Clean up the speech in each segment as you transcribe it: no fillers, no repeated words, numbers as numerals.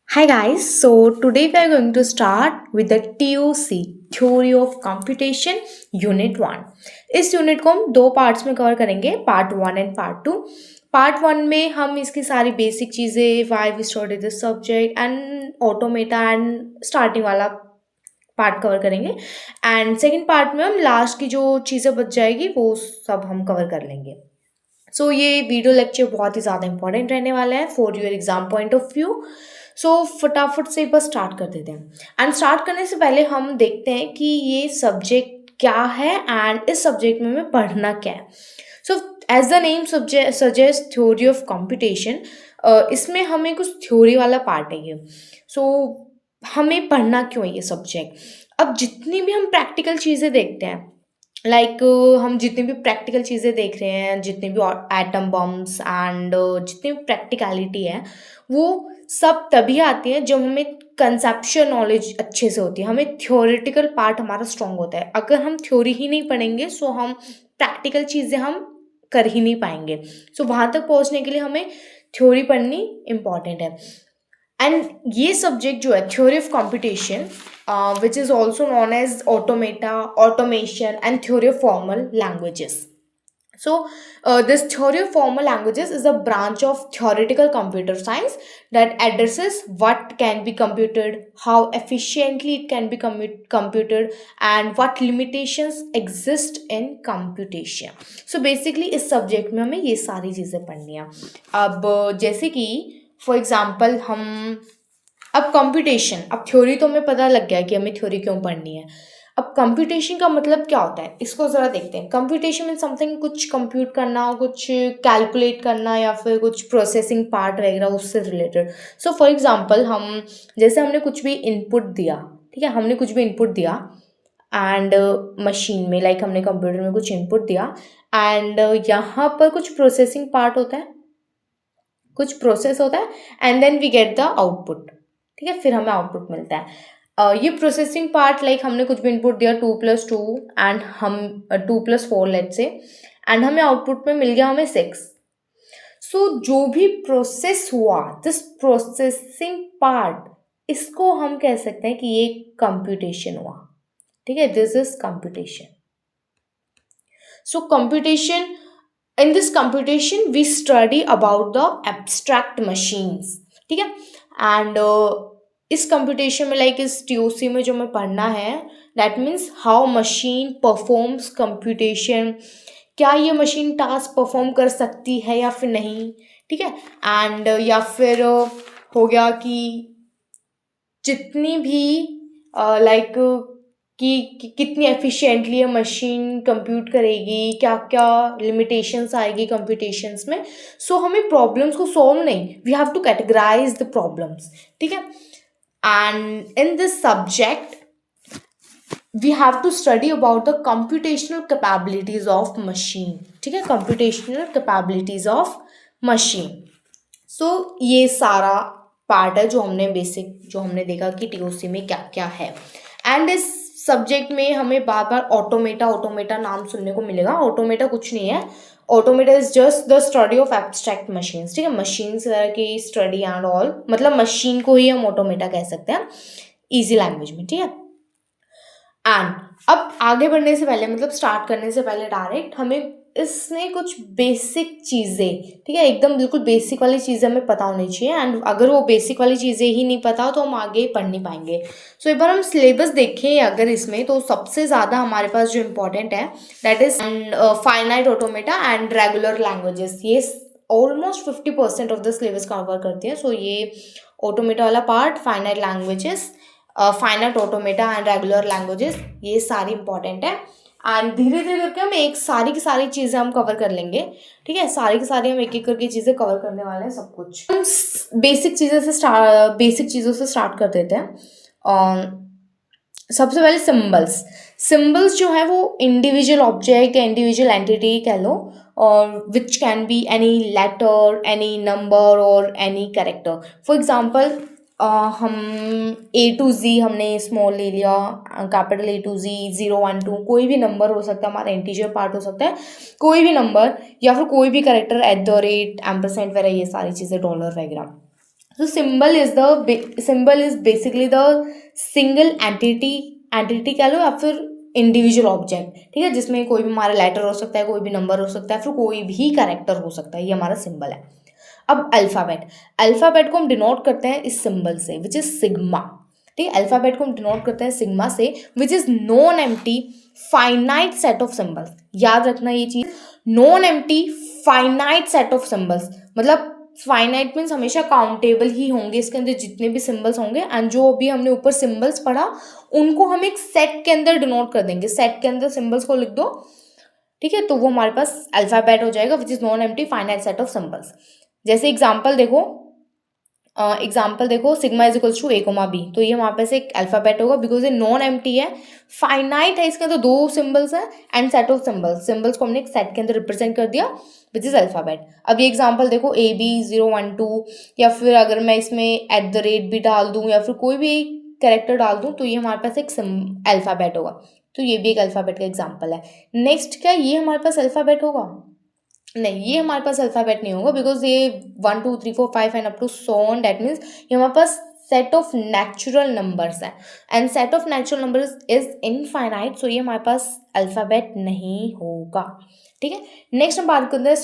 Hi guys, so today we are going to start with the TOC Theory of Computation Unit 1. इस unit को हम दो parts में cover करेंगे, part 1 and part 2. Part 1 में हम इसकी सारी बेसिक चीज़ें, why we study this subject and automata and starting वाला पार्ट कवर करेंगे. एंड सेकेंड पार्ट में हम लास्ट की जो चीज़ें बच जाएगी वो सब हम कवर कर लेंगे. सो ये वीडियो लेक्चर बहुत ही ज़्यादा इंपॉर्टेंट रहने वाला है for your exam point of view. So फटाफट से बस स्टार्ट कर देते हैं. एंड स्टार्ट करने से पहले हम देखते हैं कि ये सब्जेक्ट क्या है एंड इस सब्जेक्ट में हमें पढ़ना क्या है. So as the name suggest theory of computation, इसमें हमें कुछ थ्योरी वाला पार्ट है ये. सो हमें पढ़ना क्यों है ये सब्जेक्ट. अब जितनी भी हम प्रैक्टिकल चीज़ें देखते हैं, हम जितनी भी प्रैक्टिकल चीज़ें देख रहे हैं, जितने भी एटम बम्स एंड जितनी भी प्रैक्टिकलिटी है, वो सब तभी आती है जब हमें कंसेप्चुअल नॉलेज अच्छे से होती है, हमें थ्योरेटिकल पार्ट हमारा स्ट्रॉन्ग होता है. अगर हम थ्योरी ही नहीं पढ़ेंगे सो हम प्रैक्टिकल चीज़ें हम कर ही नहीं पाएंगे. सो वहाँ तक पहुँचने के लिए हमें थ्योरी पढ़नी इम्पॉर्टेंट है. एंड ये सब्जेक्ट जो है theory of computation, which is also known as automata, automation, and theory of formal languages. So, this theory of formal languages is a branch of theoretical computer science that addresses what can be computed, how efficiently it can be computed, and what limitations exist in computation. So, basically इस subject में हमें ये सारी चीज़ें पढ़नी है. अब जैसे कि फॉर एग्जाम्पल अब कंप्यूटेशन, अब थ्योरी तो हमें पता लग गया कि हमें थ्योरी क्यों पढ़नी है. अब कंप्यूटेशन का मतलब क्या होता है, इसको ज़रा देखते हैं. कंप्यूटेशन मीन समथिंग, कुछ कंप्यूट करना, कुछ कैलकुलेट करना, या फिर कुछ प्रोसेसिंग पार्ट वगैरह उससे रिलेटेड. सो फॉर एग्जांपल हमने कुछ भी इनपुट दिया, ठीक है, हमने कुछ भी इनपुट दिया एंड मशीन में, हमने कंप्यूटर में कुछ इनपुट दिया एंड यहाँ पर कुछ प्रोसेसिंग पार्ट होता है, कुछ प्रोसेस होता है and then we get the output. ठीक है, फिर हमें आउटपुट मिलता है. ये प्रोसेसिंग पार्ट, हमने कुछ भी इनपुट दिया 2+2 एंड हम 2+4 लेट से, एंड हमें आउटपुट में मिल गया हमें 6. सो जो भी प्रोसेस हुआ, दिस प्रोसेसिंग पार्ट, इसको हम कह सकते हैं कि ये कंप्यूटेशन हुआ. ठीक है, this is computation. So computation, in this computation we study about the abstract machines. ठीक है, एंड इस कंप्यूटेशन में इस TOC में जो हमें पढ़ना है, that means how machine performs computation. क्या ये मशीन टास्क परफॉर्म कर सकती है या फिर नहीं. ठीक है, एंड या फिर हो गया कि जितनी भी कितनी एफिशिएंटली ये मशीन कंप्यूट करेगी, क्या क्या लिमिटेशंस आएगी कंप्यूटेशंस में. सो हमें प्रॉब्लम्स को सॉल्व नहीं, we have to categorise the problems. ठीक है, and in this subject we have to study about the computational capabilities of machine. ठीक है, कंप्यूटेशनल कैपेबिलिटीज ऑफ मशीन. सो ये सारा पार्ट है जो हमने देखा कि TOC में क्या क्या है. एंड इस सब्जेक्ट में हमें बार बार ऑटोमेटा नाम सुनने को मिलेगा. ऑटोमेटा कुछ नहीं है, automata is just the study of abstract machines. ठीक है, मशीन्स की स्टडी एंड ऑल, मतलब मशीन को ही हम ऑटोमेटा कह सकते हैं इजी लैंग्वेज में. ठीक है, एंड अब आगे बढ़ने से पहले, मतलब स्टार्ट करने से पहले डायरेक्ट हमें इसमें कुछ बेसिक चीज़ें, ठीक है, एकदम बिल्कुल बेसिक वाली चीज़ें हमें पता होनी चाहिए. एंड अगर वो बेसिक वाली चीज़ें ही नहीं पता हो तो हम आगे पढ़ नहीं पाएंगे. सो एक बार हम सिलेबस देखें अगर इसमें, तो सबसे ज़्यादा हमारे पास जो इम्पोर्टेंट है that is finite automata and regular languages. ये almost 50% of the syllabus cover करती है. सो ये ऑटोमेटा वाला part, finite languages, finite automata and regular languages, ये सारी इंपॉर्टेंट है. एंड धीरे धीरे करके हम सारी की सारी चीज़ें हम कवर कर लेंगे. ठीक है, सारी की सारी हम एक एक करके चीज़ें कवर करने वाले हैं. सब कुछ हम बेसिक चीज़ों से स्टार्ट कर देते हैं. सबसे पहले सिंबल्स जो है वो इंडिविजुअल ऑब्जेक्ट या इंडिविजुअल एंटिटी कह लो, और which can be any letter, any number और एनी कैरेक्टर. फॉर एग्जाम्पल हम A to Z हमने स्मॉल ले लिया, कैपिटल A to Z, 0 1 2, कोई भी नंबर हो सकता है, हमारा इंटीजर पार्ट हो सकता है, कोई भी नंबर, या फिर कोई भी कैरेक्टर, @ एम्परसेंट वगैरह, ये सारी चीज़ें, डॉलर वगैरह. So symbol is basically the single entity कह लो या फिर इंडिविजुअल ऑब्जेक्ट, ठीक है, जिसमें कोई भी हमारा लेटर हो सकता है, कोई भी नंबर हो सकता है, फिर कोई भी कैरेक्टर हो सकता है, ये हमारा सिंबल है। अब अल्फाबेट को हम डिनोट करते हैं इस सिंबल से विच इज सिग्मा, ठीक है, अल्फाबेट को हम डिनोट करते हैं सिग्मा से विच is non empty finite set of symbols. याद रखना ये चीज, non empty finite set of symbols, मतलब फाइनाइट मीन्स हमेशा काउंटेबल ही होंगे इसके अंदर जितने भी सिंबल्स होंगे, एंड जो अभी हमने ऊपर सिंबल्स पढ़ा उनको हम एक सेट के अंदर डिनोट कर देंगे, सेट के अंदर सिंबल्स को लिख दो, ठीक है, तो वो हमारे पास अल्फाबेट हो जाएगा which is non empty finite set of symbols. जैसे एग्जाम्पल देखो sigma is equals to A comma B, तो ये हमारे पास एक अल्फाबेट होगा बिकॉज ये नॉन एम्प्टी है, फाइनाइट है, इसके अंदर दो सिंबल्स है एंड सेट ऑफ सिंबल्स को हमने एक सेट के अंदर रिप्रेजेंट कर दिया विच इज अल्फाबेट। अब ये एग्जाम्पल देखो AB012, या फिर अगर मैं इसमें @ भी डाल दूं या फिर कोई भी एक कैरेक्टर डाल दूं तो ये हमारे पास एक अल्फाबेट होगा, तो ये भी एक अल्फाबेट का एग्जाम्पल है। नेक्स्ट, क्या ये हमारे पास अल्फाबेट होगा? नहीं, ये हमारे पास अल्फाबेट नहीं होगा बिकॉज ये 1 2 3 4 5 and up to so on, that means ये हमारे पास सेट ऑफ नेचुरल नंबर्स है and set of natural numbers is infinite, so ये हमारे पास अल्फाबेट नहीं होगा, ठीक है। नेक्स्ट हम बात करते हैं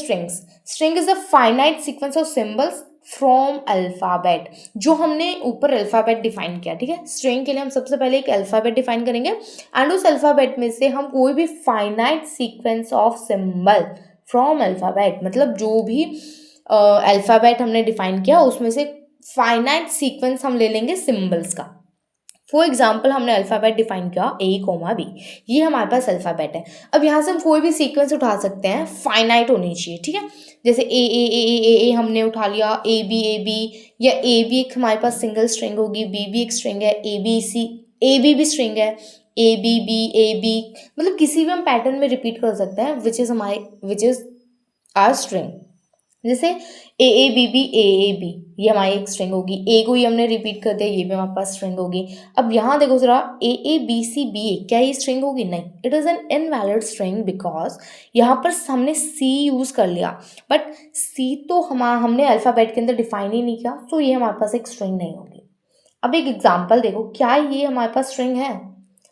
string is a finite sequence of symbols from alphabet, जो हमने ऊपर अल्फाबेट डिफाइन किया, ठीक है। स्ट्रिंग के लिए हम सबसे पहले एक अल्फाबेट डिफाइन करेंगे एंड उस अल्फाबेट में से हम कोई भी finite sequence of symbol from alphabet, मतलब जो भी अल्फाबेट हमने डिफाइन किया उसमें से फाइनाइट सीक्वेंस हम ले लेंगे सिंबल्स का। फॉर एग्जाम्पल हमने अल्फाबेट डिफाइन किया A, B, ये हमारे पास अल्फाबेट है। अब यहाँ से हम कोई भी सीक्वेंस उठा सकते हैं, फाइनाइट होनी चाहिए, ठीक है। जैसे A हमने उठा लिया, AB, या A भी एक हमारे पास सिंगल स्ट्रिंग होगी, B भी एक स्ट्रिंग है, AB भी स्ट्रिंग है, AB, मतलब किसी भी हम पैटर्न में रिपीट कर सकते हैं विच इज आर स्ट्रिंग। जैसे AAB, ये हमारी एक स्ट्रिंग होगी, ए को ही हमने रिपीट कर दिया, ये भी हमारे पास स्ट्रिंग होगी। अब यहाँ देखो जरा, AABCBA, क्या ये स्ट्रिंग होगी? नहीं, it is an invalid string because यहाँ पर हमने C यूज़ कर लिया, बट C तो हमने अल्फ़ाबेट के अंदर डिफाइन ही नहीं किया, तो ये हमारे पास एक स्ट्रिंग नहीं होगी। अब एक एग्जाम्पल देखो, क्या ये हमारे पास स्ट्रिंग है?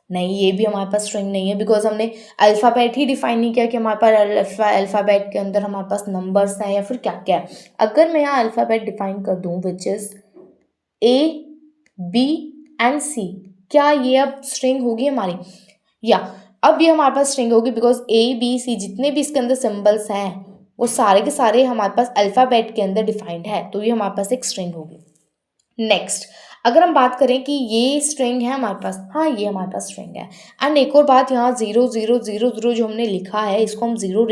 नहीं, ये भी हमारे पास स्ट्रिंग नहीं है बिकॉज हमने अल्फ़ाबेट ही डिफाइन नहीं किया कि हमारे पास अल्फ़ाबेट के अंदर हमारे पास नंबर्स हैं या फिर क्या क्या है। अगर मैं यहाँ अल्फ़ाबेट डिफाइन कर दूँ which is A, B and C, क्या ये अब स्ट्रिंग होगी हमारी? या अब ये हमारे पास स्ट्रिंग होगी बिकॉज ABC जितने भी इसके अंदर सिंबल्स हैं वो सारे के सारे हमारे पास अल्फ़ाबेट के अंदर डिफाइंड है, तो ये हमारे पास एक स्ट्रिंग होगी। नेक्स्ट, अगर हम बात करें कि ये स्ट्रिंग है हमारे पास, हाँ ये हमारे पास स्ट्रिंग है। एंड एक और बात, यहाँ 0 0 0 0 जो हमने लिखा है इसको हम 0⁴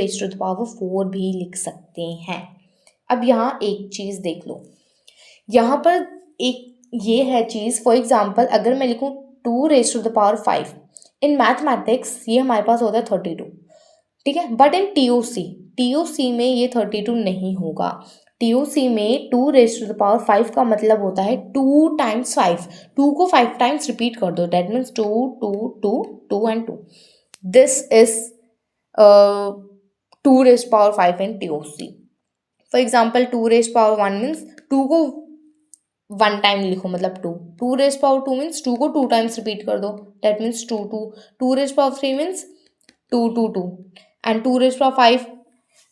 भी लिख सकते हैं। अब यहाँ एक चीज़ देख लो, यहाँ पर एक ये है चीज़, फॉर एग्जाम्पल अगर मैं लिखूँ 2⁵ इन मैथमेटिक्स ये हमारे पास होता है 32, ठीक है, बट इन TOC में ये 32 नहीं होगा। TOC में 2⁵ का मतलब होता है 2 टाइम्स 5, 2 को 5 टाइम्स रिपीट कर दो, that means 2 2 2 2 and 2, this is 2⁵ in TOC। For example 2⁵ means 2 को 1 टाइम लिखो, मतलब 2 मीन्स 2 को 2 टाइम्स रिपीट कर दो, दैट मीन्स 2 2, 2⁵ मीन्स 2 2 2 एंड 2⁵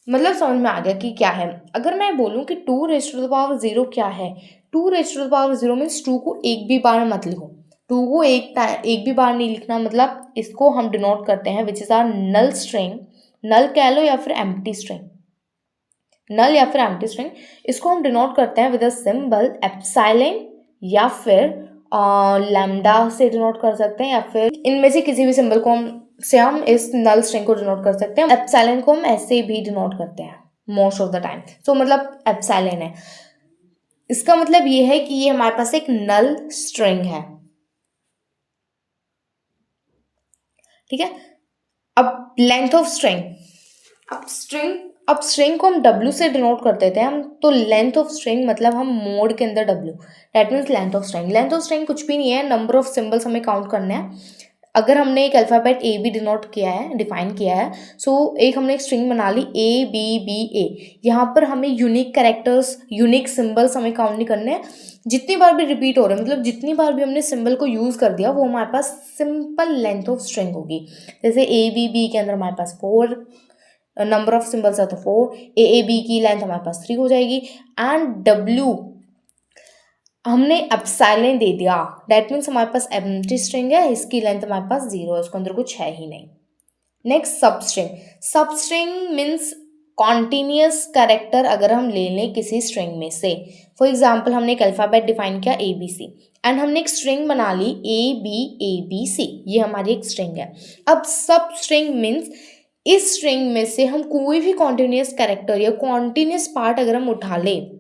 मतलब समझ में आ गया कि क्या है। अगर मैं बोलूँ कि 2⁵0 क्या है, 2⁵0 मीन्स 2 को एक भी बार मत लिखो, 2 को एक भी बार नहीं लिखना, मतलब इसको हम डिनोट करते हैं which is our null string, null कह लो या फिर एम्प्टी स्ट्रिंग, नल या फिर एम्प्टी स्ट्रिंग, इसको हम डिनोट करते हैं विद अ सिंबल एप्सिलॉन या फिर लैम्डा से डिनोट कर सकते हैं, या फिर इनमें से किसी भी सिंबल को हम इस नल स्ट्रिंग को डिनोट कर सकते हैं। एप्सिलॉन को हम ऐसे भी डिनोट करते हैं मोस्ट ऑफ द टाइम, सो मतलब एप्सिलॉन है, इसका मतलब ये है कि ये हमारे पास एक नल स्ट्रिंग है, ठीक है। अब लेंथ ऑफ स्ट्रिंग, अब स्ट्रिंग को हम W से डिनोट कर देते हैं हम, तो लेंथ ऑफ स्ट्रिंग मतलब हम मोड के अंदर W, that means length of string कुछ भी नहीं है, नंबर ऑफ सिंबल्स हमें काउंट करने हैं। अगर हमने एक अल्फ़ाबेट ए बी डिनोट किया है, डिफाइन किया है, सो एक हमने एक स्ट्रिंग बना ली ए बी बी ए। यहाँ पर हमें यूनिक कैरेक्टर्स, यूनिक सिंबल्स हमें काउंट नहीं करने हैं। जितनी बार भी रिपीट हो रहे हैं, मतलब जितनी बार भी हमने सिंबल को यूज़ कर दिया, वो हमारे पास सिंपल लेंथ ऑफ स्ट्रिंग होगी। जैसे ए बी बी के अंदर हमारे पास 4 नंबर ऑफ सिंबल्स है तो 4, ए बी की लेंथ हमारे पास 3 हो जाएगी। एंड डब्ल्यू हमने एप्सिलॉन दे दिया, दैट मीन्स हमारे पास एम्प्टी स्ट्रिंग है, इसकी लेंथ हमारे पास 0 है, उसके अंदर कुछ है ही नहीं। Next substring. Substring means continuous character अगर हम ले लें किसी स्ट्रिंग में से। फॉर एग्जाम्पल हमने एक अल्फ़ाबेट डिफाइन किया ए बी सी एंड हमने एक स्ट्रिंग बना ली ए बी सी, ये हमारी एक स्ट्रिंग है। अब सब स्ट्रिंग मीन्स इस स्ट्रिंग में से हम कोई भी कॉन्टिन्यूस कैरेक्टर या कॉन्टिन्यूस पार्ट अगर हम उठा लें,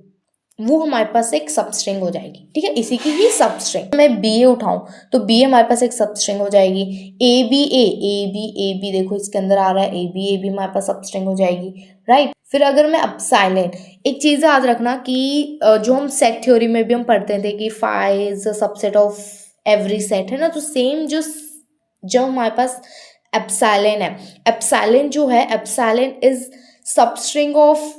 वो हमारे पास एक सबस्ट्रिंग हो जाएगी। ठीक है, इसी की ही सबस्ट्रिंग। मैं बी ए उठाऊं तो बी ए हमारे पास एक सबस्ट्रिंग हो जाएगी। ए बी देखो इसके अंदर आ रहा है, ए बी हमारे पास सबस्ट्रिंग हो जाएगी, राइट। फिर अगर मैं एप्सिलॉन, एक चीज़ याद रखना कि जो हम सेट थ्योरी में भी हम पढ़ते थे कि phi is a subset of every set, है ना, तो सेम जो हमारे पास एप्सिलॉन है, एप्सिलॉन जो है, epsilon is substring of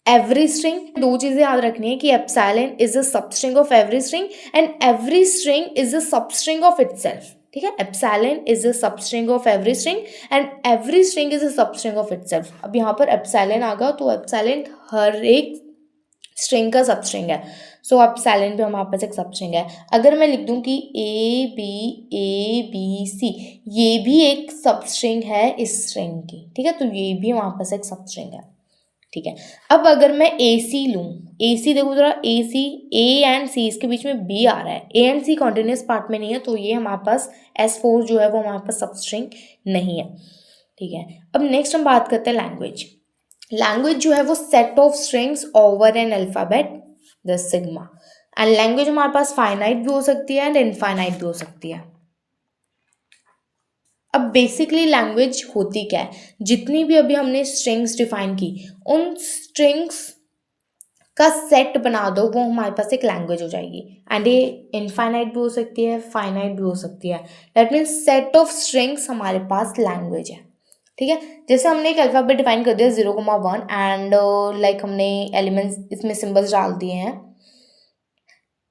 every string. दो चीजें याद रखनी है कि epsilon is a substring of every string and every string is a substring of itself. ठीक है, epsilon is a substring of every string and every string is a substring of itself. अब यहाँ पर एप्सिलॉन आ गया तो epsilon हर एक string का substring है, सो एप्सिलॉन भी हमारे पास एक सबस्ट्रिंग है। अगर मैं लिख दूं कि ए बी सी, ये भी एक सबस्ट्रिंग है इस स्ट्रिंग की। ठीक है, तो ये भी हमारे पास एक सबस्ट्रिंग है। ठीक है, अब अगर मैं ए सी लूँ, ए सी देखो जरा, ए सी, ए एंड सी, इसके बीच में बी आ रहा है, A and C continuous part में नहीं है, तो ये हमारे पास S4 जो है वो हमारे पास सबस्ट्रिंग नहीं है। ठीक है, अब नेक्स्ट हम बात करते हैं लैंग्वेज। लैंग्वेज जो है वो set of strings over an alphabet, the sigma. And language हमारे पास फाइनाइट भी हो सकती है एंड इनफाइनाइट भी हो सकती है। अब बेसिकली लैंग्वेज होती क्या है, जितनी भी अभी हमने स्ट्रिंग्स डिफाइन की, उन स्ट्रिंग्स का सेट बना दो, वो हमारे पास एक लैंग्वेज हो जाएगी। एंड ये इनफाइनाइट भी हो सकती है, फाइनाइट भी हो सकती है। That means set of strings हमारे पास लैंग्वेज है। ठीक है, जैसे हमने एक अल्फाबेट डिफाइन कर दिया 0,1 एंड लाइक हमने एलिमेंट्स इसमें सिंबल्स डाल दिए हैं।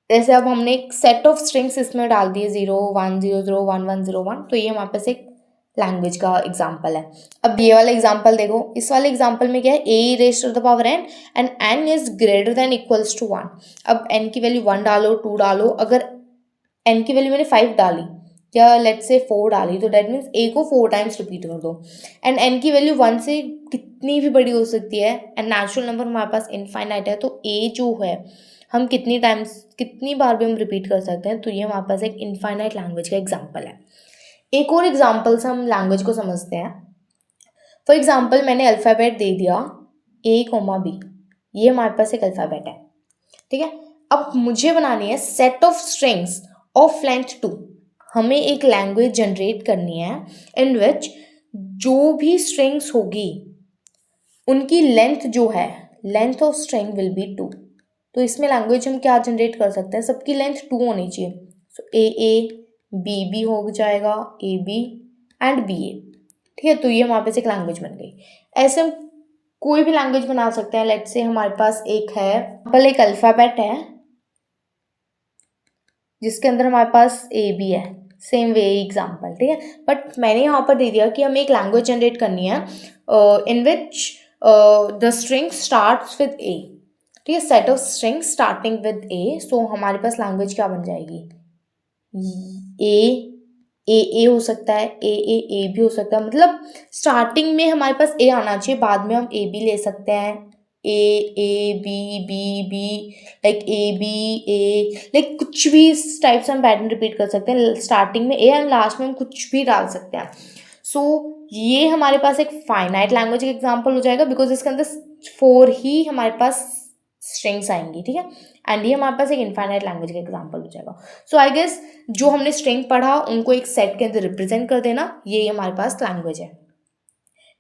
जैसे अब हमने एक सेट ऑफ स्ट्रिंग्स इसमें डाल दिए 0 1 0 0 1 1 0 1, तो ये हमारे पास एक लैंग्वेज का एग्जाम्पल है। अब ये वाला एग्जाम्पल देखो, इस वाले एग्जाम्पल में क्या है, ए raise to the power n and n is greater than equals to 1। अब n की वैल्यू 1 डालो, 2 डालो, अगर n की वैल्यू मैंने 5 डाली या लेट्स से 4 डाली, तो दैट मीन्स a को 4 टाइम्स रिपीट कर दो। एंड n की वैल्यू 1 से कितनी भी बड़ी हो सकती है, एंड नेचुरल नंबर हमारे पास इनफाइनाइट है, तो a जो है हम कितनी बार भी हम रिपीट कर सकते हैं, तो ये हमारे पास एक इनफाइनाइट लैंग्वेज का एग्जाम्पल है। एक और एग्जाम्पल से हम लैंग्वेज को समझते हैं। फॉर एग्जाम्पल मैंने अल्फ़ाबेट दे दिया A, B, ये हमारे पास एक अल्फ़ाबेट है। ठीक है, अब मुझे बनानी है set of strings of length 2। हमें एक लैंग्वेज जनरेट करनी है इन विच जो भी स्ट्रिंग्स होगी उनकी लेंथ जो है, length of string will be 2। तो इसमें लैंग्वेज हम क्या जनरेट कर सकते हैं, सबकी लेंथ 2 होनी चाहिए। सो बी हो जाएगा, AB एंड BA। ठीक है, तो ये हमारे पास एक लैंग्वेज बन गई। ऐसे हम कोई भी लैंग्वेज बना सकते हैं। लेट्स से हमारे पास एक है, पहले एक अल्फ़ाबेट है जिसके अंदर हमारे पास AB है, सेम वे एग्जाम्पल। ठीक है, बट मैंने यहाँ पर दे दिया कि हमें एक लैंग्वेज जनरेट करनी है in which the string starts with A। ठीक है, set of string starting with A, so हमारे पास लैंग्वेज क्या बन जाएगी, ए हो सकता है, ए भी हो सकता है, मतलब स्टार्टिंग में हमारे पास ए आना चाहिए, बाद में हम ए भी ले सकते हैं, A be like a like कुछ भी इस टाइप से हम पैटर्न रिपीट कर सकते हैं। स्टार्टिंग में ए एंड लास्ट में हम कुछ भी डाल सकते हैं। सो ये हमारे पास एक फाइनाइट लैंग्वेज का एग्जाम्पल हो जाएगा, बिकॉज इसके अंदर 4 ही हमारे पास स्ट्रिंग्स आएंगी। ठीक है, एंड ये हमारे पास एक इनफाइनाइट लैंग्वेज का एग्जांपल हो जाएगा। सो आई गेस जो हमने स्ट्रिंग पढ़ा उनको एक सेट के अंदर रिप्रेजेंट कर देना, ये हमारे पास लैंग्वेज है।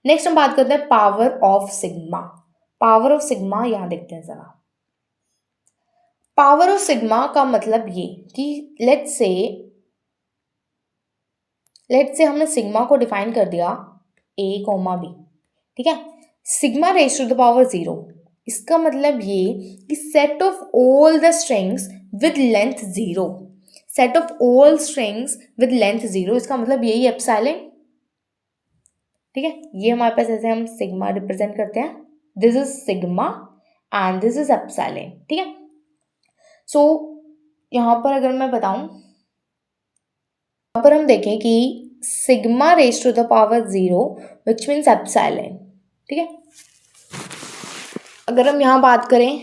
नेक्स्ट हम बात करते हैं power of sigma. Power of sigma यहाँ देखते हैं जरा। पावर ऑफ सिग्मा का मतलब ये कि लेट्स से लेट्स से हमने सिग्मा को डिफाइन कर दिया a कॉमा b, ठीक है, sigma raise to the power 0, इसका मतलब ये कि set of all the strings with length 0, set of all strings with length 0, इसका मतलब यही एप्सिलॉन, ठीक है। ये हमारे पास ऐसे हम सिग्मा रिप्रेजेंट करते हैं, this is sigma and this is epsilon, ठीक है। सो यहाँ पर अगर मैं बताऊं, यहाँ पर हम देखें कि sigma raise to the power 0 which means epsilon, ठीक है। अगर हम यहाँ बात करें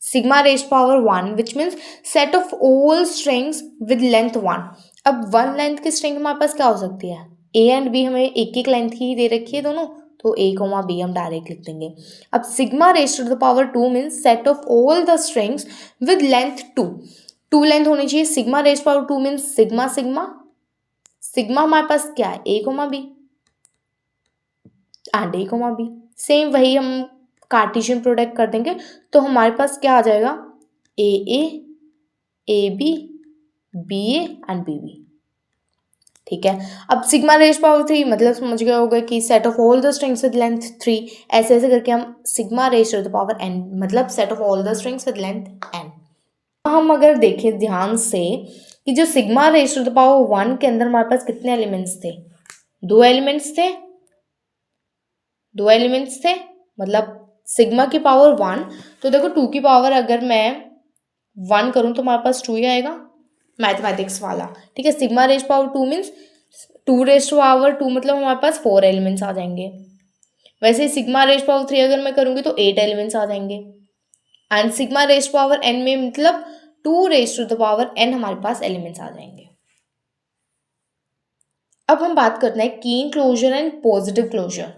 sigma raise power 1 which means set of all strings with length 1, अब 1 लेंथ की स्ट्रिंग हमारे पास क्या हो सकती है, ए एंड बी हमें एक एक लेंथ की ही दे रखी है दोनों, तो ए कोमा बी हम डायरेक्ट लिख देंगे। अब sigma raise to the power 2 means set of all the strings with length 2 length होनी चाहिए, sigma raise power 2 means sigma sigma, sigma हमारे पास क्या है, A comma B and A comma B, same वही हम कार्टेशियन प्रोडक्ट कर देंगे तो हमारे पास क्या आ जाएगा, A B B A and B B, ठीक है। अब सिग्मा रेज पावर 3 मतलब समझ गए होगा कि set of all the strings with length 3, ऐसे ऐसे करके हम sigma raise to the power n मतलब set of all the strings with length n। हम अगर देखें ध्यान से कि जो sigma raise to the power 1 के अंदर हमारे पास कितने एलिमेंट्स थे, दो एलिमेंट्स थे, मतलब सिग्मा की पावर 1, तो देखो 2 की पावर अगर मैं 1 करूं तो हमारे पास 2 ही आएगा, मैथमेटिक्स वाला, ठीक है। Sigma raise power 2 means 2 raise to power 2 मतलब हमारे पास 4 एलिमेंट्स आ जाएंगे, वैसे सिग्मा रेज पावर 3 अगर मैं करूंगी तो 8 एलिमेंट्स आ जाएंगे, and sigma raise power n में मतलब 2 raise to the power n हमारे पास एलिमेंट्स आ जाएंगे। अब हम बात करते हैं Kleene closer and positive closure,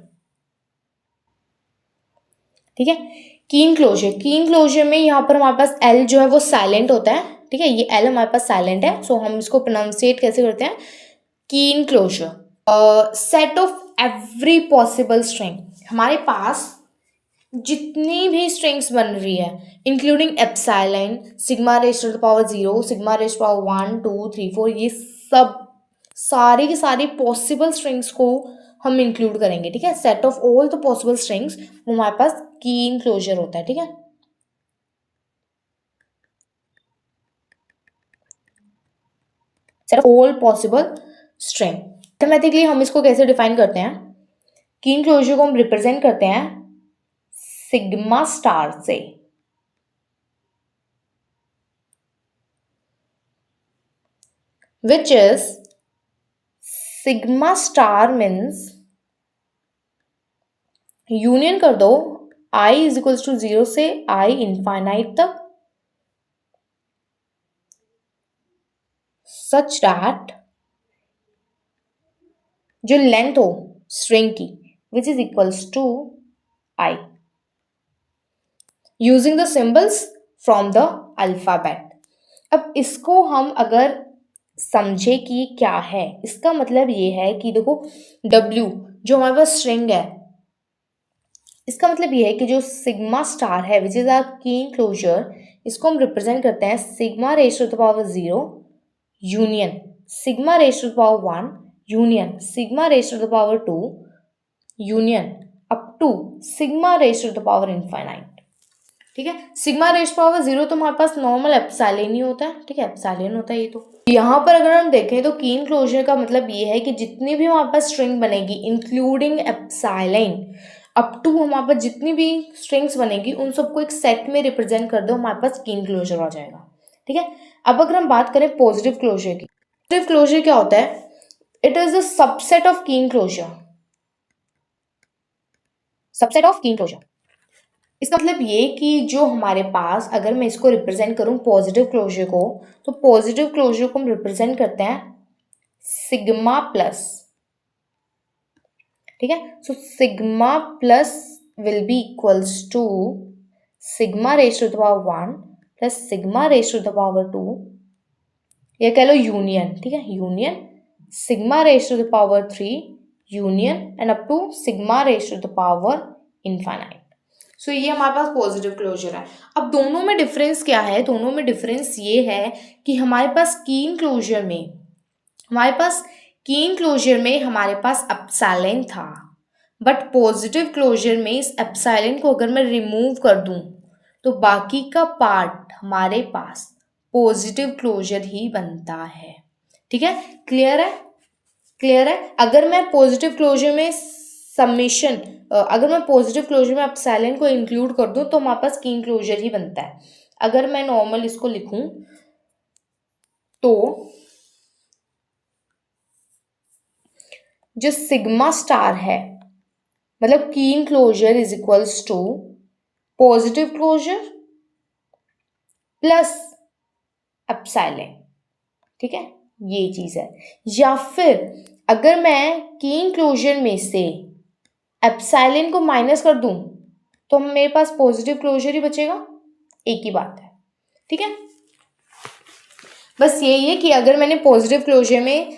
ठीक है। कीन क्लोजर में यहाँ पर हमारे पास एल जो है वो साइलेंट होता है, ठीक है, ये एल हमारे पास साइलेंट है, सो हम इसको प्रोनाउंसिएट कैसे करते हैं, Kleene closure. Set of every possible string, हमारे पास जितनी भी स्ट्रिंग्स बन रही है including epsilon, sigma raise to the power 0, sigma raise power 1 2 3 4, ये सब सारी की सारी पॉसिबल स्ट्रिंग्स को हम इंक्लूड करेंगे, ठीक है। Set of all the possible strings वो हमारे पास कीन क्लोजर होता है, ठीक है। Set of all possible string, mathematically हम इसको कैसे डिफाइन करते हैं, कीन क्लोजर को हम रिप्रेजेंट करते हैं सिग्मा स्टार से, which is sigma star means union कर दो i इज इक्वल्स टू 0 से i इनफाइनाइट तक, सच दैट जो लेंथ हो स्ट्रिंग की which is equals to i using the symbols from the alphabet. अब इसको हम अगर समझे कि क्या है, इसका मतलब ये है कि देखो w जो हमारे पास स्ट्रिंग है, इसका मतलब ये है कि जो सिग्मा स्टार है which is our Kleene closure, इसको हम रिप्रेजेंट करते हैं sigma raise to the power 0 union sigma raise to the power 1 union sigma raise to the power 2 union up to sigma raise to the power infinite, ठीक है। Sigma raise power 0 तो हमारे पास normal epsilon ही होता है, ठीक है, epsilon होता है ये। तो यहाँ पर अगर हम देखें तो कीन क्लोजर का मतलब ये है कि जितनी भी हमारे पास स्ट्रिंग बनेगी इंक्लूडिंग एप्सिलॉन अप टू हमारे पास जितनी भी स्ट्रिंग्स बनेगी उन सबको एक सेट में रिप्रेजेंट कर दो, हमारे पास कीन क्लोजर आ जाएगा, ठीक है। अब अगर हम बात करें पॉजिटिव क्लोजर की, पॉजिटिव क्लोजर क्या होता है, it is the subset of कीन क्लोजर, सबसेट ऑफ कीन क्लोजर। इसका मतलब ये कि जो हमारे पास अगर मैं इसको रिप्रेजेंट करूं पॉजिटिव क्लोजर को, तो पॉजिटिव क्लोजर को हम रिप्रेजेंट करते हैं सिग्मा प्लस, ठीक है। So sigma plus will be equals to sigma raise to the power 1 plus sigma raise to the power 2, या कह लो यूनियन, ठीक है, union sigma raise to the power 3 union and up to sigma raise to the power infinite. So ये हमारे पास positive closure है। अब दोनों में डिफरेंस क्या है, दोनों में डिफरेंस ये है कि हमारे पास कीन क्लोजर में हमारे पास कीन क्लोजर में हमारे पास एप्सिलॉन था, बट पॉजिटिव क्लोजर में इस एप्सिलॉन को अगर मैं रिमूव कर दूं तो बाकी का पार्ट हमारे पास पॉजिटिव क्लोजर ही बनता है। ठीक है, क्लियर है? क्लियर है? अगर मैं पॉजिटिव क्लोजर में समेशन अगर मैं पॉजिटिव क्लोजर में एप्सिलॉन को इंक्लूड कर दूं तो हमारे पास कीन क्लोजर ही बनता है। अगर मैं नॉर्मल इसको लिखूं तो जो सिग्मा स्टार है, मतलब Kleene closure is equals to positive closure plus epsilon. ठीक है, ये चीज है। या फिर अगर मैं कीन क्लोजर में से एप्सिलॉन को माइनस कर दूं तो मेरे पास पॉजिटिव क्लोजर ही बचेगा, एक ही बात है। ठीक है, बस यही है कि अगर मैंने पॉजिटिव क्लोजर में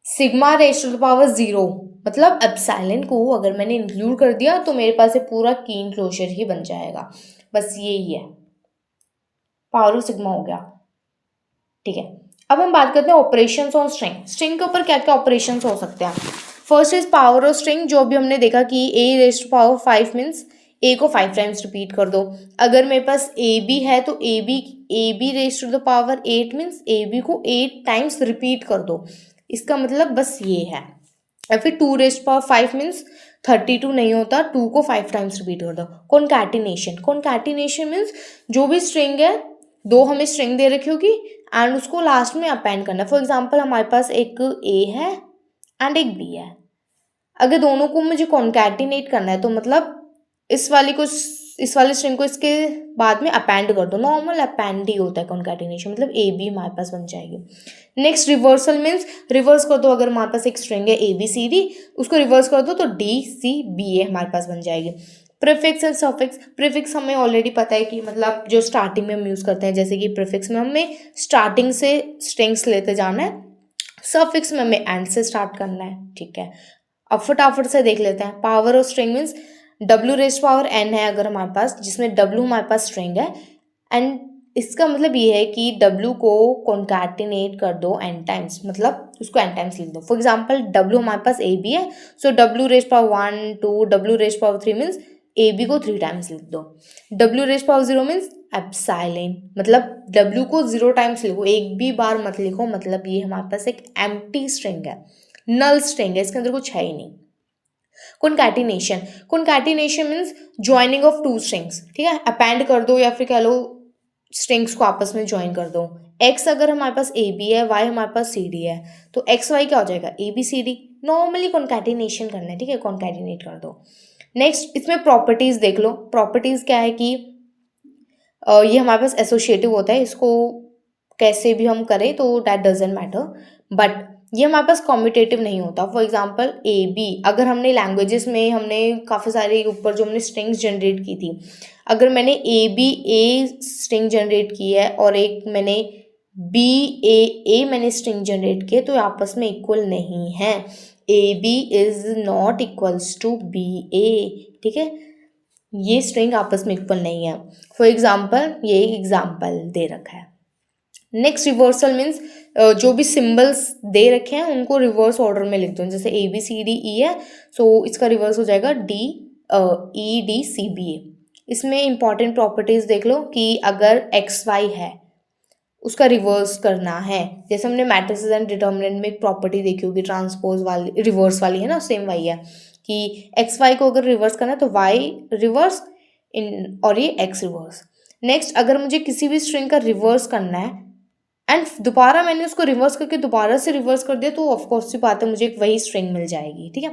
sigma raise to the power 0 मतलब एप्सिलॉन को अगर मैंने इंक्लूड कर दिया तो मेरे पास ये पूरा कीन क्लोजर ही बन जाएगा। बस यही है, पावर ऑफ सिग्मा हो गया। ठीक है, अब हम बात करते हैं ऑपरेशंस ऑन स्ट्रिंग। स्ट्रिंग के ऊपर क्या क्या ऑपरेशंस हो सकते हैं। First is power of string, जो भी हमने देखा कि ए रेज टू पावर 5 मीन्स ए को 5 टाइम्स रिपीट कर दो। अगर मेरे पास ए बी है तो A B raise to the power 8 means A B को 8 टाइम्स रिपीट कर दो। इसका मतलब बस ये है। या फिर 2 रेज टू पावर 5 मीन्स 32 नहीं होता, 2 को 5 टाइम्स रिपीट कर दो। कॉन्कैटिनेशन, कॉन्कैटिनेशन मीन्स जो भी स्ट्रिंग है, दो हमें स्ट्रिंग दे रखी होगी एंड उसको लास्ट में अपेंड करना है। फॉर एग्जाम्पल हमारे पास एक ए है एंड एक बी है। अगर दोनों को मुझे कॉन्कैटिनेट करना है तो मतलब इस वाली स्ट्रिंग को इसके बाद में अपेंड कर दो। नॉर्मल अपेंड ही होता है कॉन्कैटिनेशन, मतलब ए बी हमारे पास बन जाएगी। नेक्स्ट रिवर्सल मीन्स रिवर्स कर दो। अगर हमारे पास एक स्ट्रिंग है ए बी सी डी, उसको रिवर्स कर दो तो डी सी बी ए हमारे पास बन जाएगी। प्रीफिक्स एंड सफिक्स, प्रीफिक्स हमें ऑलरेडी पता है कि मतलब जो स्टार्टिंग में हम यूज़ करते हैं, जैसे कि प्रीफिक्स में हमें स्टार्टिंग से स्ट्रिंग्स लेते जाना है, सफिक्स में हमें एंड से स्टार्ट करना है। ठीक है, अब फटाफट से देख लेते हैं। Power of string means W raise power N है अगर हमारे पास, जिसमें डब्ल्यू हमारे पास स्ट्रिंग है एंड इसका मतलब ये है कि डब्ल्यू को कॉन्कैटिनेट कर दो एन टाइम्स, मतलब उसको एन टाइम्स लिख दो। फॉर एग्जाम्पल डब्ल्यू हमारे पास ए बी है, so W raise power 1 2, W raise power 3 means A B को 3 टाइम्स लिख दो। W raise power 0 means epsilon, मतलब डब्ल्यू को 0 टाइम्स लिखो, एक भी बार मत लिखो, मतलब ये हमारे पास एक एम्प्टी स्ट्रिंग है, नल स्ट्रिंग है, इसके अंदर कुछ है ही नहीं। Concatenation, concatenation means joining of two strings. ठीक है, अपेंड कर दो या फिर कह लो स्ट्रिंग्स को आपस में ज्वाइन कर दो। एक्स अगर हमारे पास ए बी है, वाई हमारे पास सी डी है, तो एक्स वाई क्या हो जाएगा, A B C D. Normally concatenation करना है। ठीक है, कॉन्कैटिनेट कर दो। नेक्स्ट इसमें प्रॉपर्टीज देख लो। प्रॉपर्टीज क्या है कि ये हमारे पास एसोसिएटिव होता है, इसको कैसे भी हम करें तो डैट डजेंट मैटर, बट ये हमारे पास कॉम्यूटेटिव नहीं होता। फॉर एग्जाम्पल ए बी, अगर हमने लैंग्वेजेस में हमने काफ़ी सारे ऊपर जो हमने स्ट्रिंग्स जनरेट की थी, अगर मैंने A B A string generate की है और एक मैंने बी ए मैंने स्ट्रिंग जनरेट की है, तो ये आपस में इक्वल नहीं है। A B is not equals to B A. ठीक है, ये स्ट्रिंग आपस में इक्वल नहीं है। फॉर एग्जाम्पल ये एग्जाम्पल दे रखा है। नेक्स्ट रिवर्सल मीन्स जो भी सिंबल्स दे रखे हैं उनको रिवर्स ऑर्डर में लिख दो। जैसे ए बी सी डी ई है, सो इसका रिवर्स हो जाएगा D E D C B A. इसमें इंपॉर्टेंट प्रॉपर्टीज देख लो कि अगर एक्स वाई है उसका रिवर्स करना है, जैसे हमने मैट्रिसेस एंड डिटर्मिनेंट में एक प्रॉपर्टी देखी होगी, ट्रांसपोज वाली रिवर्स वाली है ना, सेम वही है कि एक्स वाई को अगर रिवर्स करना है तो वाई रिवर्स इन और ये एक्स रिवर्स। नेक्स्ट अगर मुझे किसी भी स्ट्रिंग का रिवर्स करना है एंड दोबारा मैंने उसको रिवर्स करके दोबारा से रिवर्स कर दिया तो ऑफकोर्स सी बात है मुझे एक वही स्ट्रिंग मिल जाएगी। ठीक है,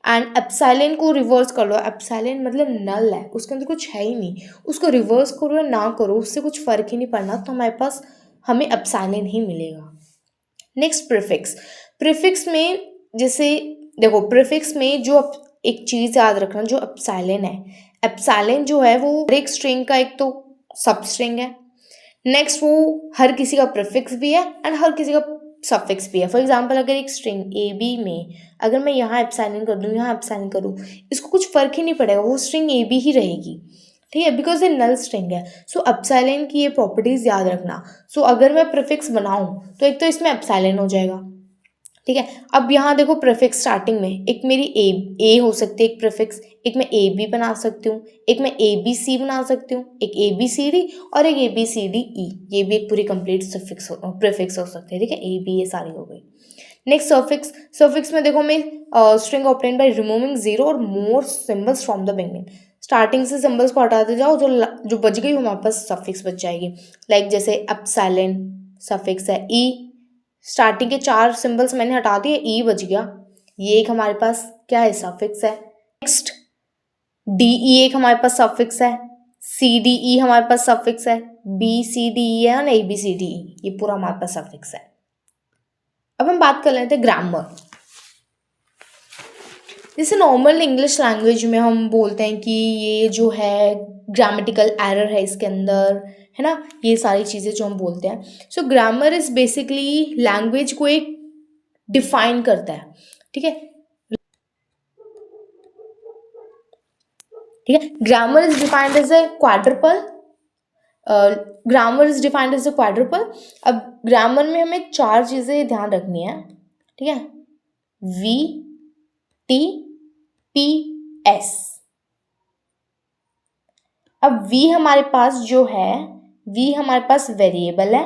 एंड एप्सिलॉन को रिवर्स कर लो। एप्सिलॉन मतलब नल है, उसके अंदर कुछ है ही नहीं, उसको रिवर्स करो या ना करो उससे कुछ फ़र्क ही नहीं पड़ना, तो हमारे पास हमें एप्सिलॉन ही मिलेगा। नेक्स्ट प्रीफिक्स, प्रीफिक्स में जैसे देखो प्रीफिक्स में जो एक चीज़ याद रखना, जो एप्सिलॉन है, एप्सिलॉन जो है वो हर एक स्ट्रिंग का एक तो सब स्ट्रिंग है, नेक्स्ट वो हर किसी का प्रीफिक्स भी है एंड हर किसी का सफिक्स भी है। फॉर एग्जाम्पल अगर एक स्ट्रिंग ए बी में अगर मैं यहाँ एप्सिलॉन कर दूँ यहाँ एप्सिलॉन करूँ, इसको कुछ फ़र्क ही नहीं पड़ेगा, वो स्ट्रिंग ए बी ही रहेगी। ठीक है, बिकॉज ये नल स्ट्रिंग है। सो एप्सिलॉन की ये प्रॉपर्टीज़ याद रखना। सो अगर मैं प्रीफिक्स बनाऊँ तो एक तो इसमें एप्सिलॉन हो जाएगा, ठीक है। अब यहाँ देखो प्रीफिक्स स्टार्टिंग में एक मेरी ए हो सकती है एक प्रीफिक्स, एक मैं ए बी बना सकती हूँ, एक मैं ए बी सी बना सकती हूँ, एक ए बी सी डी और एक ए बी सी डी ई, ये भी एक पूरी कंप्लीट सफिक्स प्रीफिक्स हो सकते हैं। ठीक है, ए बी ये सारी हो गई। नेक्स्ट सफिक्स, सफिक्स में देखो मैं string obtain by removing zero और more symbols from the beginning, starting से सिंबल्स को हटाते जाओ, जो बच गई हमारे पास सफिक्स बच जाएगी। लाइक जैसे एप्सिलॉन सफिक्स है, ई स्टार्टिंग के 4 सिंबल्स मैंने हटा दिए, ई बच गया, ये एक हमारे पास क्या है सफिक्स है। नेक्स्ट डी ई एक हमारे पास सफिक्स है, सी डी ई हमारे पास सफिक्स है, बी सी डी ई है ना, ए बी सी डी ई, ये पूरा हमारे पास सफिक्स है। अब हम बात कर लेते हैं ग्रामर। जैसे नॉर्मल इंग्लिश लैंग्वेज में हम बोलते हैं कि ये जो है ग्रामेटिकल एरर है इसके अंदर, है ना, ये सारी चीज़ें जो हम बोलते हैं। So grammar is basically language को एक डिफाइन करता है। ठीक है, ठीक है, grammar is defined as a quadruple, grammar is defined as a quadruple. अब ग्रामर में हमें 4 चीज़ें ध्यान रखनी है। ठीक है, वी टी पी एस। अब वी हमारे पास जो है, वी हमारे पास वेरिएबल है,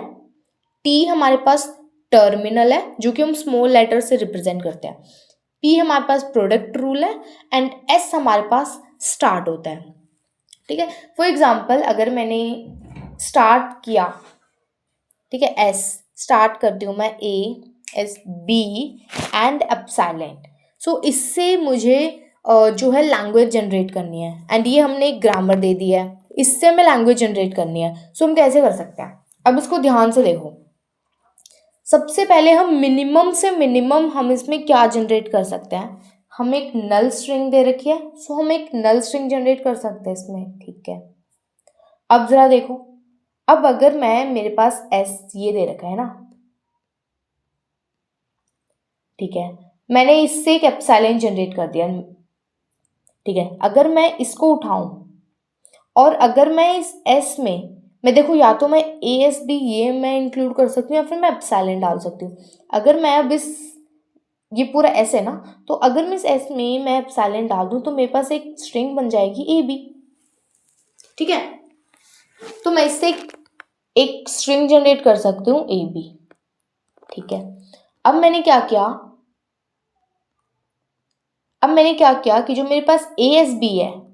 टी हमारे पास टर्मिनल है जो कि हम स्मॉल लेटर से रिप्रेजेंट करते हैं, पी हमारे पास प्रोडक्ट रूल है एंड एस हमारे पास स्टार्ट होता है। ठीक है, फॉर एग्जाम्पल अगर मैंने स्टार्ट किया, ठीक है, एस स्टार्ट करती हूँ मैं, A S B and epsilon. So इससे मुझे जो है लैंग्वेज जनरेट करनी है एंड ये हमने एक ग्रामर दे दिया है, इससे हमें लैंग्वेज जनरेट करनी है। सो हम कैसे कर सकते हैं, अब इसको ध्यान से देखो। सबसे पहले हम मिनिमम से मिनिमम हम इसमें क्या जनरेट कर सकते हैं, हम एक नल स्ट्रिंग दे रखी है, सो हम एक नल स्ट्रिंग जनरेट कर सकते हैं इसमें। ठीक है, अब जरा देखो, अब अगर मैं, मेरे पास एस ये दे रखा है ना, ठीक है, मैंने इससे एक एप्सिलॉन जनरेट कर दिया। ठीक है, अगर मैं इसको उठाऊं और अगर मैं इस एस में, मैं देखो या तो मैं ए एस बी ये मैं इंक्लूड कर सकती हूँ या फिर मैं एप्सिलॉन डाल सकती हूँ। अगर मैं अब इस, ये पूरा एस है ना, तो अगर मैं इस एस में मैं एप्सिलॉन डाल दूँ तो मेरे पास एक स्ट्रिंग बन जाएगी ए बी। ठीक है, तो मैं इससे एक स्ट्रिंग जनरेट कर सकती हूँ ए बी। ठीक है, अब मैंने क्या किया कि जो मेरे पास ए एस बी है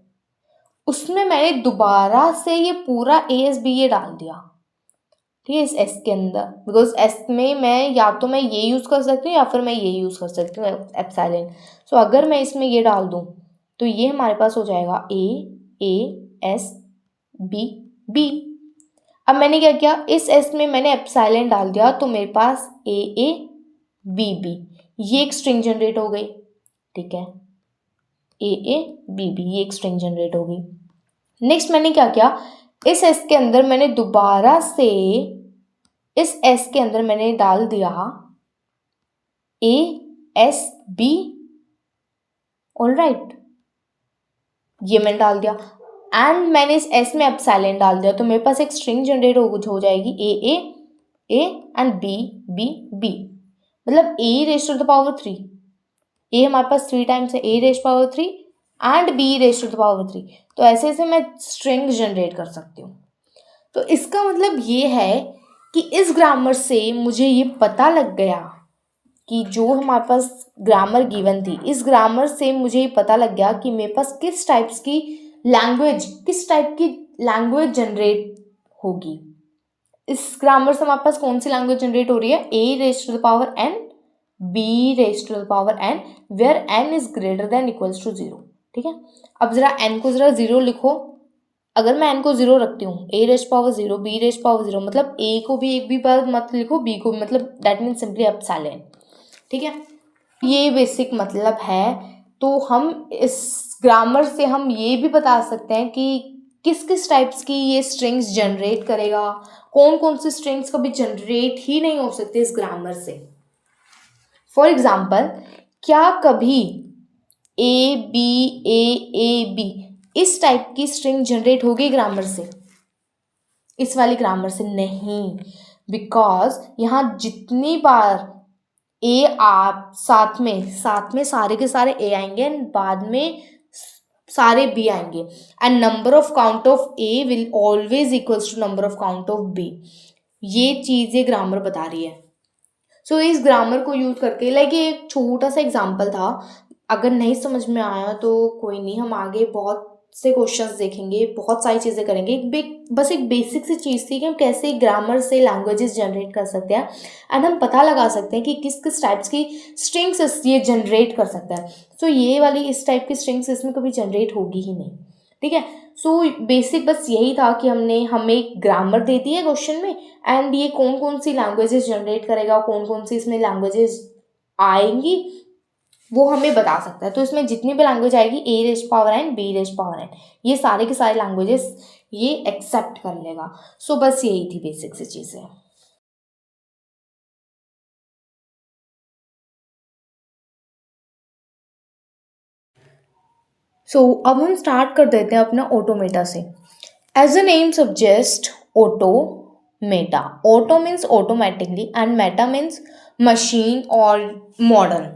उसमें मैंने दोबारा से ये पूरा ए एस बी ये डाल दिया। ठीक है, इस एस के अंदर, बिकॉज एस में मैं या तो मैं ये यूज़ कर सकती हूँ या फिर मैं ये यूज़ कर सकती हूँ एप्सिलॉन। सो अगर मैं इसमें ये डाल दूँ तो ये हमारे पास हो जाएगा ए एस बी बी। अब मैंने क्या किया, इस एस में मैंने एप्सिलॉन डाल दिया तो मेरे पास ए बी बी, ये एक स्ट्रिंग जनरेट हो गई। ठीक है, ए बी बी, ये एक स्ट्रिंग जनरेट हो गई। नेक्स्ट मैंने क्या किया, इस एस के अंदर मैंने दोबारा से, इस एस के अंदर मैंने डाल दिया ए एस बी। ऑलराइट, ये मैंने डाल दिया एंड मैंने इस एस में एप्सिलॉन डाल दिया तो मेरे पास एक स्ट्रिंग जनरेट हो जाएगी a and B b b, मतलब a raise to the power 3, a हमारे पास 3 टाइम्स है, ए raise power 3 and b raise to the power 3। तो ऐसे ऐसे मैं स्ट्रिंग जनरेट कर सकती हूँ। तो इसका मतलब ये है कि इस ग्रामर से मुझे ये पता लग गया कि जो हमारे पास ग्रामर गिवन थी, इस ग्रामर से मुझे ये पता लग गया कि मेरे पास किस टाइप की लैंग्वेज जनरेट होगी। इस ग्रामर से हमारे पास कौन सी लैंग्वेज जनरेट हो रही है, ए raise to the power n b raise to the power n where n is greater than equals to 0। ठीक है, अब जरा एन को जरा 0 लिखो। अगर मैं एन को 0 रखती हूँ, a raise power 0 b raise power 0, मतलब ए को भी एक भी बार मत लिखो, बी को भी, मतलब दैट मीन्स सिंपली एप्सिलॉन। ठीक है, ये बेसिक मतलब है। तो हम इस ग्रामर से हम ये भी बता सकते हैं कि किस किस टाइप्स की ये स्ट्रिंग्स जनरेट करेगा, कौन कौन सी स्ट्रिंग्स कभी जनरेट ही नहीं हो सकते इस ग्रामर से। फॉर एग्जाम्पल, क्या कभी ए बी इस टाइप की स्ट्रिंग जनरेट होगी ग्रामर से, इस वाली ग्रामर से? नहीं, बिकॉज यहाँ जितनी बार ए आप साथ में सारे के सारे ए आएंगे एंड बाद में सारे बी आएंगे and number of count of A will always equals to number of count of B. ये चीज़ ये ग्रामर बता रही है। सो इस ग्रामर को यूज करके लाइक ये एक छोटा सा एग्जाम्पल था, अगर नहीं समझ में आया तो कोई नहीं, हम आगे बहुत से क्वेश्चंस देखेंगे, बहुत सारी चीज़ें करेंगे। बस एक बेसिक सी चीज़ थी कि हम कैसे ग्रामर से लैंग्वेजेस जनरेट कर सकते हैं एंड हम पता लगा सकते हैं कि किस किस टाइप्स की स्ट्रिंग्स ये जनरेट कर सकता है। सो ये वाली इस टाइप की स्ट्रिंग्स इसमें कभी जनरेट होगी ही नहीं, ठीक है। सो बेसिक बस यही था कि हमें एक ग्रामर दे दी है क्वेश्चन में एंड ये कौन कौन सी लैंग्वेजेस जनरेट करेगा, कौन कौन सी इसमें लैंग्वेजेस आएंगी वो हमें बता सकता है। तो इसमें जितनी भी लैंग्वेज आएगी A⁻n B⁻n ये सारे के सारे लैंग्वेजेस ये एक्सेप्ट कर लेगा। सो बस यही थी बेसिक सी चीज़ें। सो अब हम स्टार्ट कर देते हैं अपना ऑटोमेटा से। As a name suggest automata, auto means automatically and meta means machine और मॉडर्न।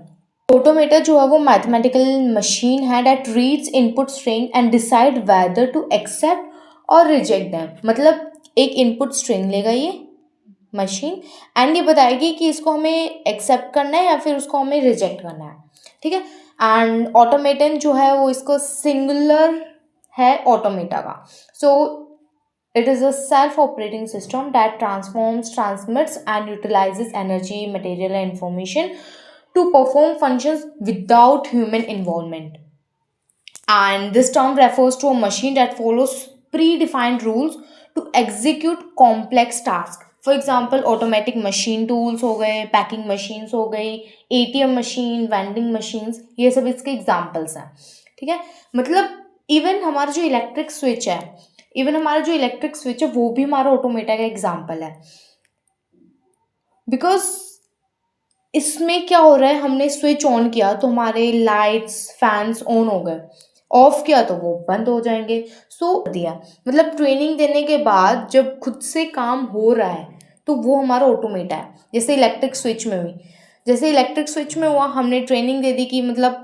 ऑटोमेटा जो है वो मैथमेटिकल मशीन है that reads input string and decide whether to accept or reject them. मतलब एक इनपुट स्ट्रिंग लेगा ये मशीन एंड ये बताएगी कि इसको हमें एक्सेप्ट करना है या फिर उसको हमें रिजेक्ट करना है, ठीक है। एंड ऑटोमेटन जो है वो इसको सिंगुलर है ऑटोमेटा का। सो it is a self-operating system that transforms, transmits and utilizes energy, material and information to perform functions without human involvement. And this term refers to a machine that follows predefined rules to execute complex tasks. For example, automatic machine tools हो गए, packing machines हो गई, ATM machine, vending machines, ये सब इसके examples हैं, ठीक है। मतलब इवन हमारा जो इलेक्ट्रिक स्विच है वो भी हमारा ऑटोमेटा का एग्जाम्पल है। बिकॉज इसमें क्या हो रहा है, हमने स्विच ऑन किया तो हमारे लाइट्स फैंस ऑन हो गए, ऑफ किया तो वो बंद हो जाएंगे। सो दिया मतलब ट्रेनिंग देने के बाद जब खुद से काम हो रहा है तो वो हमारा ऑटोमेटा है। जैसे इलेक्ट्रिक स्विच में हुआ, हमने ट्रेनिंग दे दी कि मतलब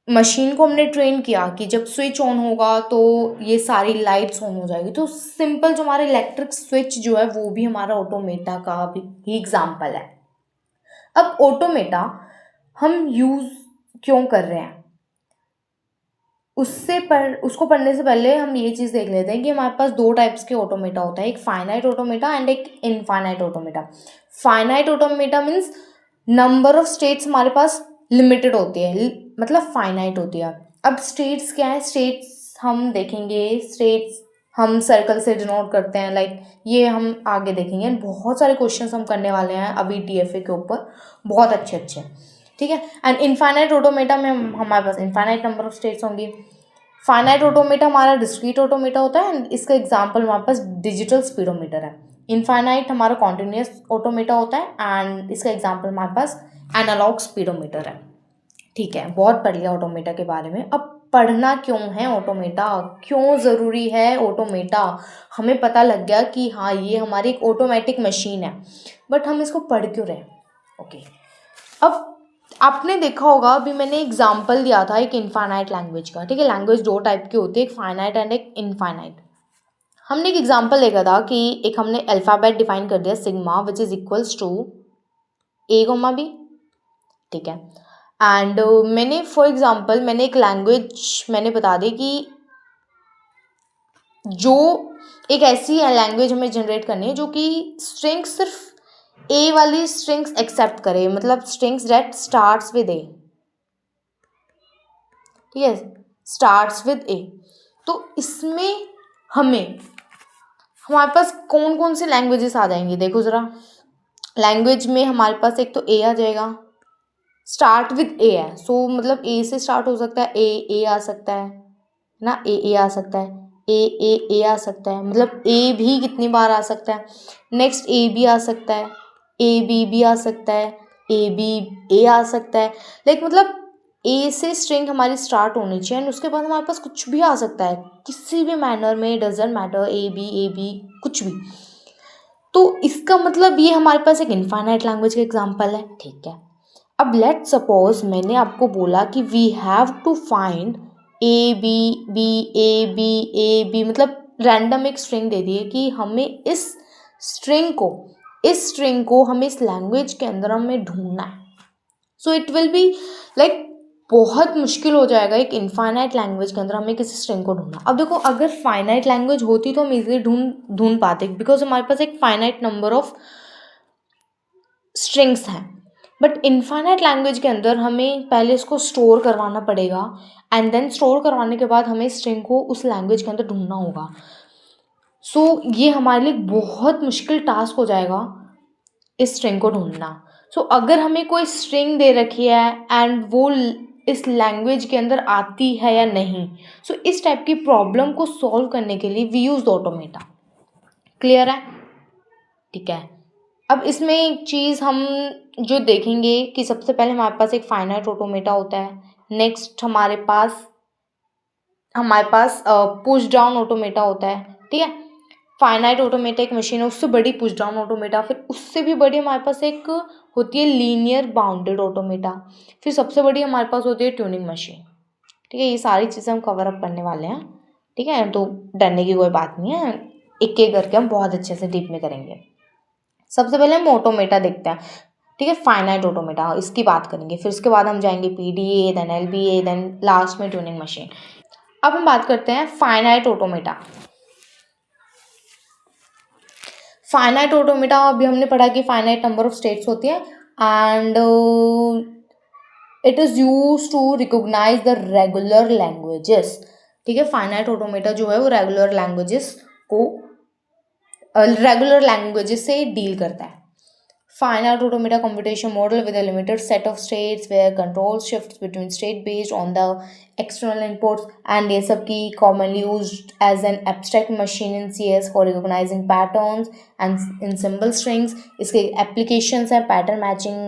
मशीन को हमने ट्रेन किया कि जब स्विच ऑन होगा तो ये सारी लाइट्स ऑन हो जाएगी। तो सिंपल जो हमारा इलेक्ट्रिक स्विच जो है वो भी हमारा ऑटोमेटा का भी एग्जाम्पल है। अब ऑटोमेटा हम यूज क्यों कर रहे हैं उसको पढ़ने से पहले हम ये चीज़ देख लेते हैं कि हमारे पास दो टाइप्स के ऑटोमेटा होता है, एक फाइनाइट ऑटोमेटा एंड एक infinite automata. Finite automata means number of states हमारे पास लिमिटेड होती है, मतलब फाइनाइट होती है। अब स्टेट्स क्या है, स्टेट्स हम देखेंगे, स्टेट्स हम सर्कल से डिनोट करते हैं, लाइक ये हम आगे देखेंगे। बहुत सारे क्वेश्चंस हम करने वाले हैं अभी DFA के ऊपर, बहुत अच्छे, ठीक है। एंड इनफाइनाइट ऑटोमेटा में हमारे पास इनफाइनाइट नंबर ऑफ स्टेट्स होंगी। फाइनाइट ऑटोमेटा हमारा डिस्क्रीट ऑटोमेटा होता है एंड इसका एग्जांपल हमारे पास डिजिटल स्पीडोमीटर है। इनफाइनाइट हमारा कॉन्टिन्यूस ऑटोमेटा होता है एंड इसका एग्जांपल हमारे पास एनालॉग स्पीडोमीटर है, ठीक है। बहुत पढ़ लिया ऑटोमेटा के बारे में। अब पढ़ना क्यों है ऑटोमेटा, क्यों ज़रूरी है ऑटोमेटा, हमें पता लग गया कि हाँ ये हमारी एक ऑटोमेटिक मशीन है, बट हम इसको पढ़ क्यों रहे हैं, ओके। अब आपने देखा होगा, अभी मैंने एग्जाम्पल दिया था एक इनफाइनाइट लैंग्वेज का, ठीक है। लैंग्वेज दो टाइप की होती है, एक फाइनाइट एंड एक इनफाइनाइट। हमने एक एग्जाम्पल देखा था कि एक हमने अल्फ़ाबेट डिफाइन कर दिया sigma which is equals to A, B, ठीक है। एंड मैंने फॉर एग्जाम्पल मैंने एक लैंग्वेज मैंने बता दी कि जो एक ऐसी लैंग्वेज हमें जनरेट करनी है जो कि स्ट्रिंग्स सिर्फ ए वाली स्ट्रिंग्स एक्सेप्ट करे, मतलब स्ट्रिंग्स दैट स्टार्ट्स विद ए, ठीक है, स्टार्ट्स विद ए। तो इसमें हमारे पास कौन कौन सी लैंग्वेजेस आ जाएंगी, देखो ज़रा। लैंग्वेज में हमारे पास एक तो ए आ जाएगा, स्टार्ट विद ए है, सो मतलब ए से स्टार्ट हो सकता है, ए आ सकता है ना, ए आ सकता है, ए आ सकता है, मतलब ए भी कितनी बार आ सकता है। नेक्स्ट ए बी आ सकता है, ए बी आ सकता है, ए आ सकता है। लाइक मतलब ए से स्ट्रिंग हमारी स्टार्ट होनी चाहिए एंड उसके बाद हमारे पास कुछ भी आ सकता है किसी भी मैनर में, डजेंट मैटर, ए बी कुछ भी। तो इसका मतलब ये हमारे पास एक इनफाइनाइट लैंग्वेज का एग्जाम्पल है, ठीक है। अब लेट सपोज मैंने आपको बोला कि we have to find A B B A B A B, मतलब रैंडम एक स्ट्रिंग दे दी है कि हमें इस स्ट्रिंग को हमें इस लैंग्वेज के अंदर हमें ढूंढना है. So it will be like बहुत मुश्किल हो जाएगा एक इनफाइनाइट लैंग्वेज के अंदर हमें किसी स्ट्रिंग को ढूंढना. अब देखो, अगर फाइनाइट लैंग्वेज होती तो हम इजीली ढूंढ पाते, बिकॉज हमारे पास एक फाइनाइट नंबर ऑफ स्ट्रिंग्स हैं. बट इनफाइनाइट लैंग्वेज के अंदर हमें पहले इसको स्टोर करवाना पड़ेगा, एंड देन स्टोर करवाने के बाद हमें स्ट्रिंग को उस लैंग्वेज के अंदर ढूंढना होगा. सो ये हमारे लिए बहुत मुश्किल टास्क हो जाएगा इस स्ट्रिंग को ढूंढना. सो अगर हमें कोई स्ट्रिंग दे रखी है एंड वो इस लैंग्वेज के अंदर आती है या नहीं, सो इस टाइप की प्रॉब्लम को सॉल्व करने के लिए वी यूज ऑटोमेटा. क्लियर है? ठीक है. अब इसमें एक चीज़ हम जो देखेंगे कि सबसे पहले हमारे पास एक फाइनाइट ऑटोमेटा होता है. नेक्स्ट हमारे पास पुश डाउन ऑटोमेटा होता है. ठीक है. फाइनाइट ऑटोमेटा एक मशीन है, उससे बड़ी पुश डाउन ऑटोमेटा, फिर उससे भी बड़ी हमारे पास एक होती है लीनियर बाउंडेड ऑटोमेटा, फिर सबसे बड़ी हमारे पास होती है ट्यूनिंग मशीन. ठीक है. ये सारी चीज़ें हम कवर अप करने वाले हैं. ठीक है. तो डरने की कोई बात नहीं है, एक एक करके हम बहुत अच्छे से डीप में करेंगे. सबसे पहले हम ऑटोमेटा देखते हैं. ठीक है. फाइनाइट ऑटोमेटा, इसकी बात करेंगे, फिर उसके बाद हम जाएंगे PDA, then LBA, then last में ट्यूनिंग मशीन. अब हम बात करते हैं फाइनाइट ऑटोमेटा. फाइनाइट ऑटोमेटा अभी हमने पढ़ा कि फाइनाइट नंबर ऑफ स्टेट्स होती है and it is use to recognize the regular languages. ठीक है. फाइनाइट ऑटोमेटा जो है वो रेगुलर लैंग्वेजेस से डील करता है. Finite automata computation model with a limited set of states where control shifts between state based on the external inputs, and ये सब की commonly used as an abstract machine in CS for recognizing patterns and in symbol strings. इसके applications हैं pattern matching,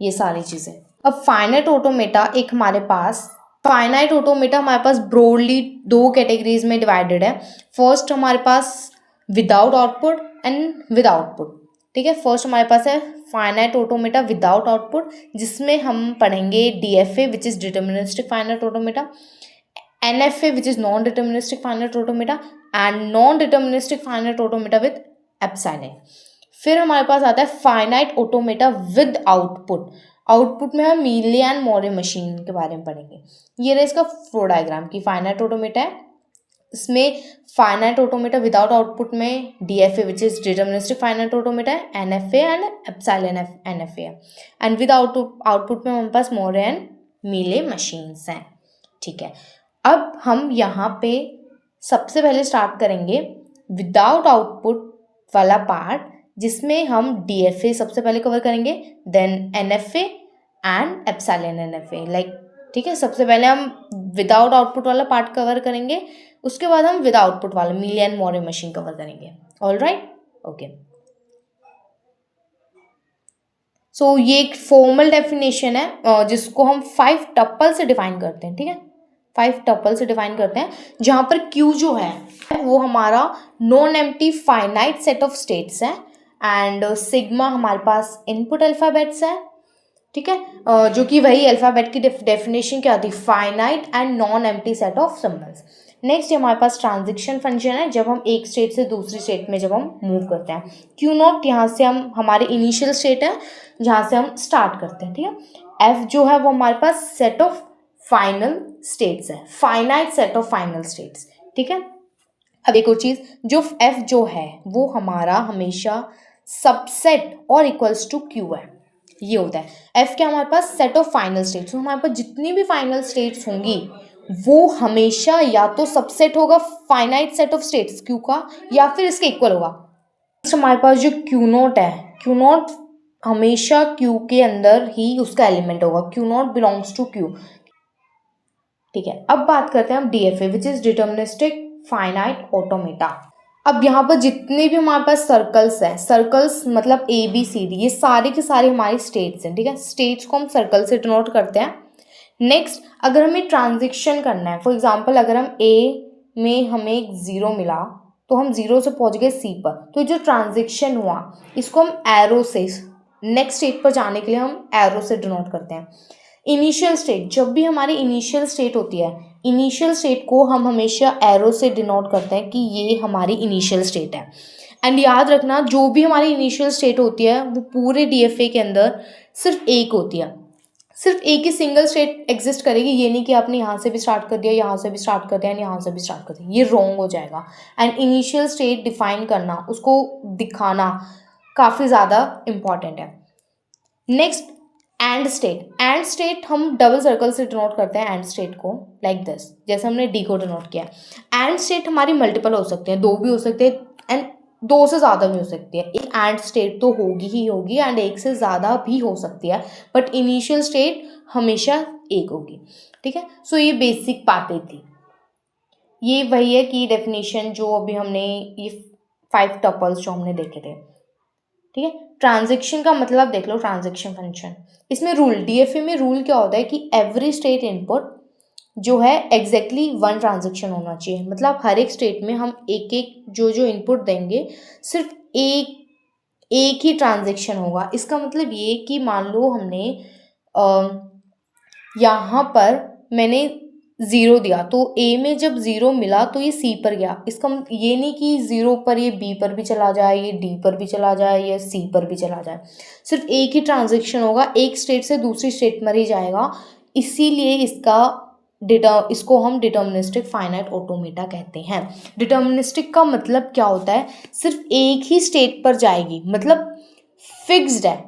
ये सारी चीज़ें. अब finite automata हमारे पास broadly दो categories में divided है. First हमारे पास without output and with output. ठीक है. फर्स्ट हमारे पास है फाइनाइट ऑटोमेटा विदाउट आउटपुट, जिसमें हम पढ़ेंगे DFA which is deterministic finite automata, NFA which is non deterministic finite automata, and non deterministic finite automata with epsilon. फिर हमारे पास आता है finite automata with output. Output में हम मीले एंड मोरे मशीन के बारे में पढ़ेंगे. ये रहा इसका फ्लो डायग्राम की फाइनाइट ऑटोमेटा है. इसमें फाइनाइट ऑटोमेटा विदाउट आउटपुट में DFA which is deterministic finite automata है, एनएफए एंड एप्सिलॉन एनएफए है, एंड विद आउटपुट में हमारे पास मोरे एंड मीले मशीन्स हैं. ठीक है. अब हम यहाँ पे सबसे पहले स्टार्ट करेंगे विदाउट आउटपुट वाला पार्ट, जिसमें हम डीएफए सबसे पहले कवर करेंगे, then NFA and epsilon NFA. Like ठीक है. सबसे पहले हम विदाउट आउटपुट वाला पार्ट कवर करेंगे, उसके बाद हम विद आउटपुट वाला Mealy and Moore machine cover करेंगे. All right. ओके. सो ये एक फॉर्मल डेफिनेशन है जिसको हम 5 टपल से डिफाइन करते हैं. ठीक है. 5 टपल से डिफाइन करते हैं, जहाँ पर क्यू जो है वो हमारा non empty finite set of states है, एंड सिग्मा हमारे पास इनपुट अल्फ़ाबेट्स है. ठीक है. जो कि वही अल्फ़ाबेट की डेफिनेशन क्या थी, finite and non empty set of symbols. Next हमारे पास ट्रांजिशन फंक्शन है, जब हम एक स्टेट से दूसरी स्टेट में जब हम मूव करते हैं. क्यू नॉट यहाँ से हम हमारे इनिशियल स्टेट है जहाँ से हम स्टार्ट करते हैं. ठीक है. एफ जो है वो हमारे पास सेट ऑफ फाइनल स्टेट्स है, finite set of final states. ठीक है. अब एक और चीज़, जो एफ जो है वो हमारा हमेशा सबसेट और इक्वल्स टू क्यू है. ये होता है एफ क्या हमारे पास सेट ऑफ फाइनल स्टेट्स. हमारे पास जितनी भी फाइनल स्टेट्स होंगी वो हमेशा या तो सबसेट होगा finite set of states Q का, या फिर इसके इक्वल होगा. हमारे पास जो क्यू नॉट है, क्यू नॉट हमेशा क्यू के अंदर ही उसका एलिमेंट होगा. Q not belongs to Q. ठीक है. अब बात करते हैं हम DFA which is deterministic finite automata. अब यहाँ पर जितने भी हमारे पास सर्कल्स हैं, सर्कल्स मतलब ए बी सी डी, ये सारे के सारे हमारी स्टेट्स हैं. ठीक है. स्टेट्स को हम सर्कल से डिनोट करते हैं. नेक्स्ट, अगर हमें ट्रांजिशन करना है, फॉर एग्जांपल अगर हम ए में हमें एक 0 मिला तो हम 0 से पहुंच गए सी पर, तो जो ट्रांजिशन हुआ इसको हम एरो से नेक्स्ट स्टेट पर जाने के लिए हम एरो से डिनोट करते हैं। इनिशियल स्टेट, जब भी हमारी इनिशियल स्टेट होती है, इनिशियल स्टेट को हम हमेशा एरो से डिनोट करते हैं कि ये हमारी इनिशियल स्टेट है। एंड याद रखना, जो भी हमारी इनिशियल स्टेट होती है वो पूरे डीएफए के अंदर सिर्फ एक होती है, सिर्फ एक ही सिंगल स्टेट एग्जिस्ट करेगी। ये नहीं कि आपने यहाँ से भी स्टार्ट कर दिया, यहाँ से भी स्टार्ट कर दिया, यहाँ से भी स्टार्ट कर दिया, ये रॉन्ग हो जाएगा। एंड इनिशियल स्टेट डिफाइन करना, उसको दिखाना काफ़ी ज़्यादा इम्पॉर्टेंट है। Next, and state. And state हम डबल सर्कल से डिनोट करते हैं एंड स्टेट को, लाइक दिस, जैसे हमने डी को डिनोट किया। एंड स्टेट हमारी मल्टीपल हो सकते हैं, दो भी हो सकते हैं एंड दो से ज़्यादा भी हो सकती है। एक एंड स्टेट तो होगी ही होगी एंड एक से ज़्यादा भी हो सकती है, बट इनिशियल स्टेट हमेशा एक होगी। ठीक है, सो ये बेसिक बातें थी। ये वही है कि डेफिनेशन जो अभी हमने ये 5 टपल्स जो हमने देखे थे। ठीक है, ट्रांजैक्शन का मतलब देख लो, ट्रांजैक्शन फंक्शन। इसमें रूल, डीएफए में रूल क्या होता है कि एवरी स्टेट इनपुट जो है एग्जैक्टली 1 ट्रांजैक्शन होना चाहिए। मतलब हर एक स्टेट में हम एक एक जो इनपुट देंगे सिर्फ एक ही ट्रांजैक्शन होगा। इसका मतलब ये कि मान लो हमने यहाँ पर मैंने 0 दिया, तो ए में जब 0 मिला तो ये सी पर गया। इसका ये नहीं कि 0 पर ये बी पर भी चला जाए, ये डी पर भी चला जाए, या सी पर भी चला जाए। सिर्फ एक ही ट्रांजैक्शन होगा, एक स्टेट से दूसरी स्टेट में ही जाएगा। इसीलिए इसको हम डिटर्मिनिस्टिक फाइनाइट ऑटोमेटा कहते हैं। डिटर्मिनिस्टिक का मतलब क्या होता है, सिर्फ एक ही स्टेट पर जाएगी, मतलब फिक्स्ड है।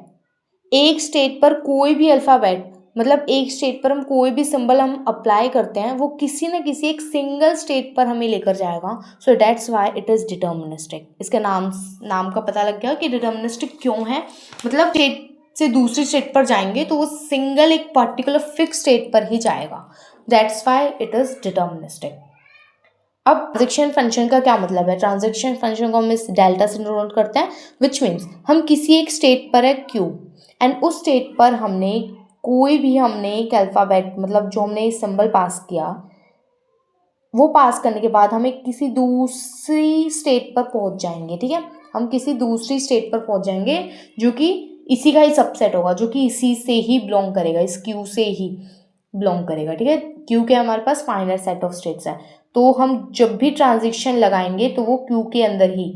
एक स्टेट पर कोई भी अल्फ़ाबेट, मतलब एक स्टेट पर हम कोई भी सिंबल हम अप्लाई करते हैं, वो किसी न किसी एक सिंगल स्टेट पर हमें लेकर जाएगा। So that's why it is deterministic. इसके नाम का पता लग गया कि डिटर्मिनिस्टिक क्यों है। मतलब स्टेट से दूसरी स्टेट पर जाएंगे तो वो सिंगल एक पर्टिकुलर फिक्स स्टेट पर ही जाएगा। That's why it is deterministic. अब ट्रांजैक्शन फंक्शन का क्या मतलब है? ट्रांजैक्शन फंक्शन को हम इस डेल्टा से डिनोट करते हैं, विच मीन्स हम किसी एक स्टेट पर है क्यू, एंड उस स्टेट पर हमने एक अल्फ़ाबेट, मतलब जो हमने सिंबल पास किया, वो पास करने के बाद हमें किसी दूसरी स्टेट पर पहुंच जाएंगे। ठीक है, हम किसी दूसरी स्टेट पर पहुंच जाएंगे जो कि इसी का ही सबसेट होगा, जो कि इसी से ही बिलोंग करेगा, इस क्यू से ही बिलोंग करेगा। ठीक है, क्यू के हमारे पास फाइनाइट सेट ऑफ स्टेट्स है, तो हम जब भी ट्रांजिशन लगाएंगे तो वो क्यू के अंदर ही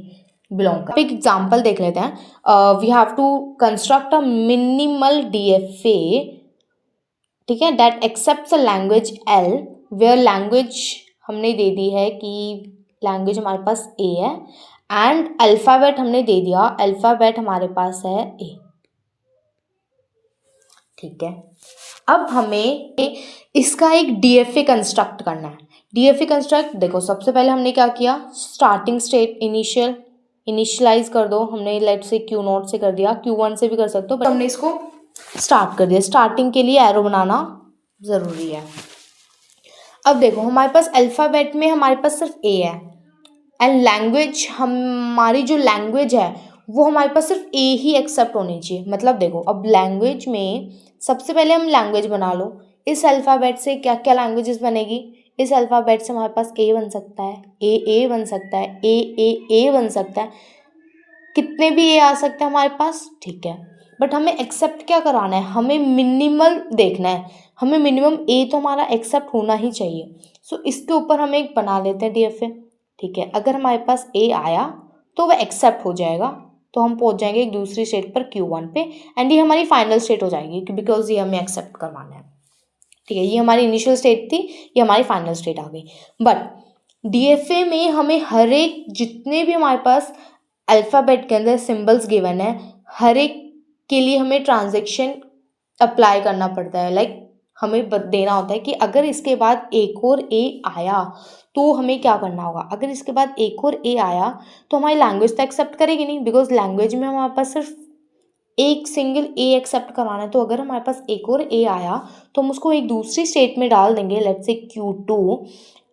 बिलोंग कर। एक एग्जांपल देख लेते हैं। We have to construct a minimal DFA, ठीक है, that accepts a language L, where language हमने दे दी है कि लैंग्वेज हमारे पास ए है, एंड अल्फ़ाबेट हमने दे दिया, अल्फ़ाबेट हमारे पास है ए। ठीक है, अब हमें इसका एक डीएफए कंस्ट्रक्ट करना है। डीएफए कंस्ट्रक्ट देखो, सबसे पहले हमने क्या किया, स्टार्टिंग स्टेट इनिशियलाइज कर दो। हमने लेट से Q0 से कर दिया, Q1 से भी कर सकते हो, बट हमने इसको स्टार्ट कर दिया। स्टार्टिंग के लिए एरो बनाना ज़रूरी है। अब देखो, हमारे पास अल्फ़ाबेट में हमारे पास सिर्फ ए है, एंड लैंग्वेज, हमारी जो लैंग्वेज है वो हमारे पास सिर्फ ए ही एक्सेप्ट होनी चाहिए। मतलब देखो, अब लैंग्वेज में सबसे पहले हम लैंग्वेज बना लो। इस अल्फ़ाबेट से क्या क्या लैंग्वेजेस बनेगी? इस अल्फ़ाबेट से हमारे पास ए बन सकता है, ए बन सकता है, ए बन सकता है, कितने भी ए आ सकते हैं हमारे पास। ठीक है, बट हमें एक्सेप्ट क्या कराना है, हमें मिनिमल देखना है, हमें मिनिमम ए तो हमारा एक्सेप्ट होना ही चाहिए। सो इसके ऊपर हम एक बना लेते हैं डीएफए। ठीक है, अगर हमारे पास ए आया तो वह एक्सेप्ट हो जाएगा, तो हम पहुंच जाएंगे एक दूसरी स्टेट पर Q1 पे, एंड ये हमारी फाइनल स्टेट हो जाएगी बिकॉज ये हमें एक्सेप्ट करवाना है। ठीक है, ये हमारी इनिशियल स्टेट थी, ये हमारी फाइनल स्टेट आ गई। बट डीएफए में हमें हर एक, जितने भी हमारे पास अल्फ़ाबेट के अंदर सिंबल्स गिवन है, हर एक के लिए हमें ट्रांजैक्शन अप्लाई करना पड़ता है। लाइक हमें देना होता है कि अगर इसके बाद एक और ए आया तो हमें क्या करना होगा। अगर इसके बाद एक और ए आया तो हमारी लैंग्वेज तो एक्सेप्ट करेगी नहीं, बिकॉज लैंग्वेज में हमारे पास सिर्फ एक सिंगल ए एक्सेप्ट करवाना है। तो अगर हमारे पास एक और ए आया तो हम उसको एक दूसरी स्टेट में डाल देंगे, लेट्स से Q2,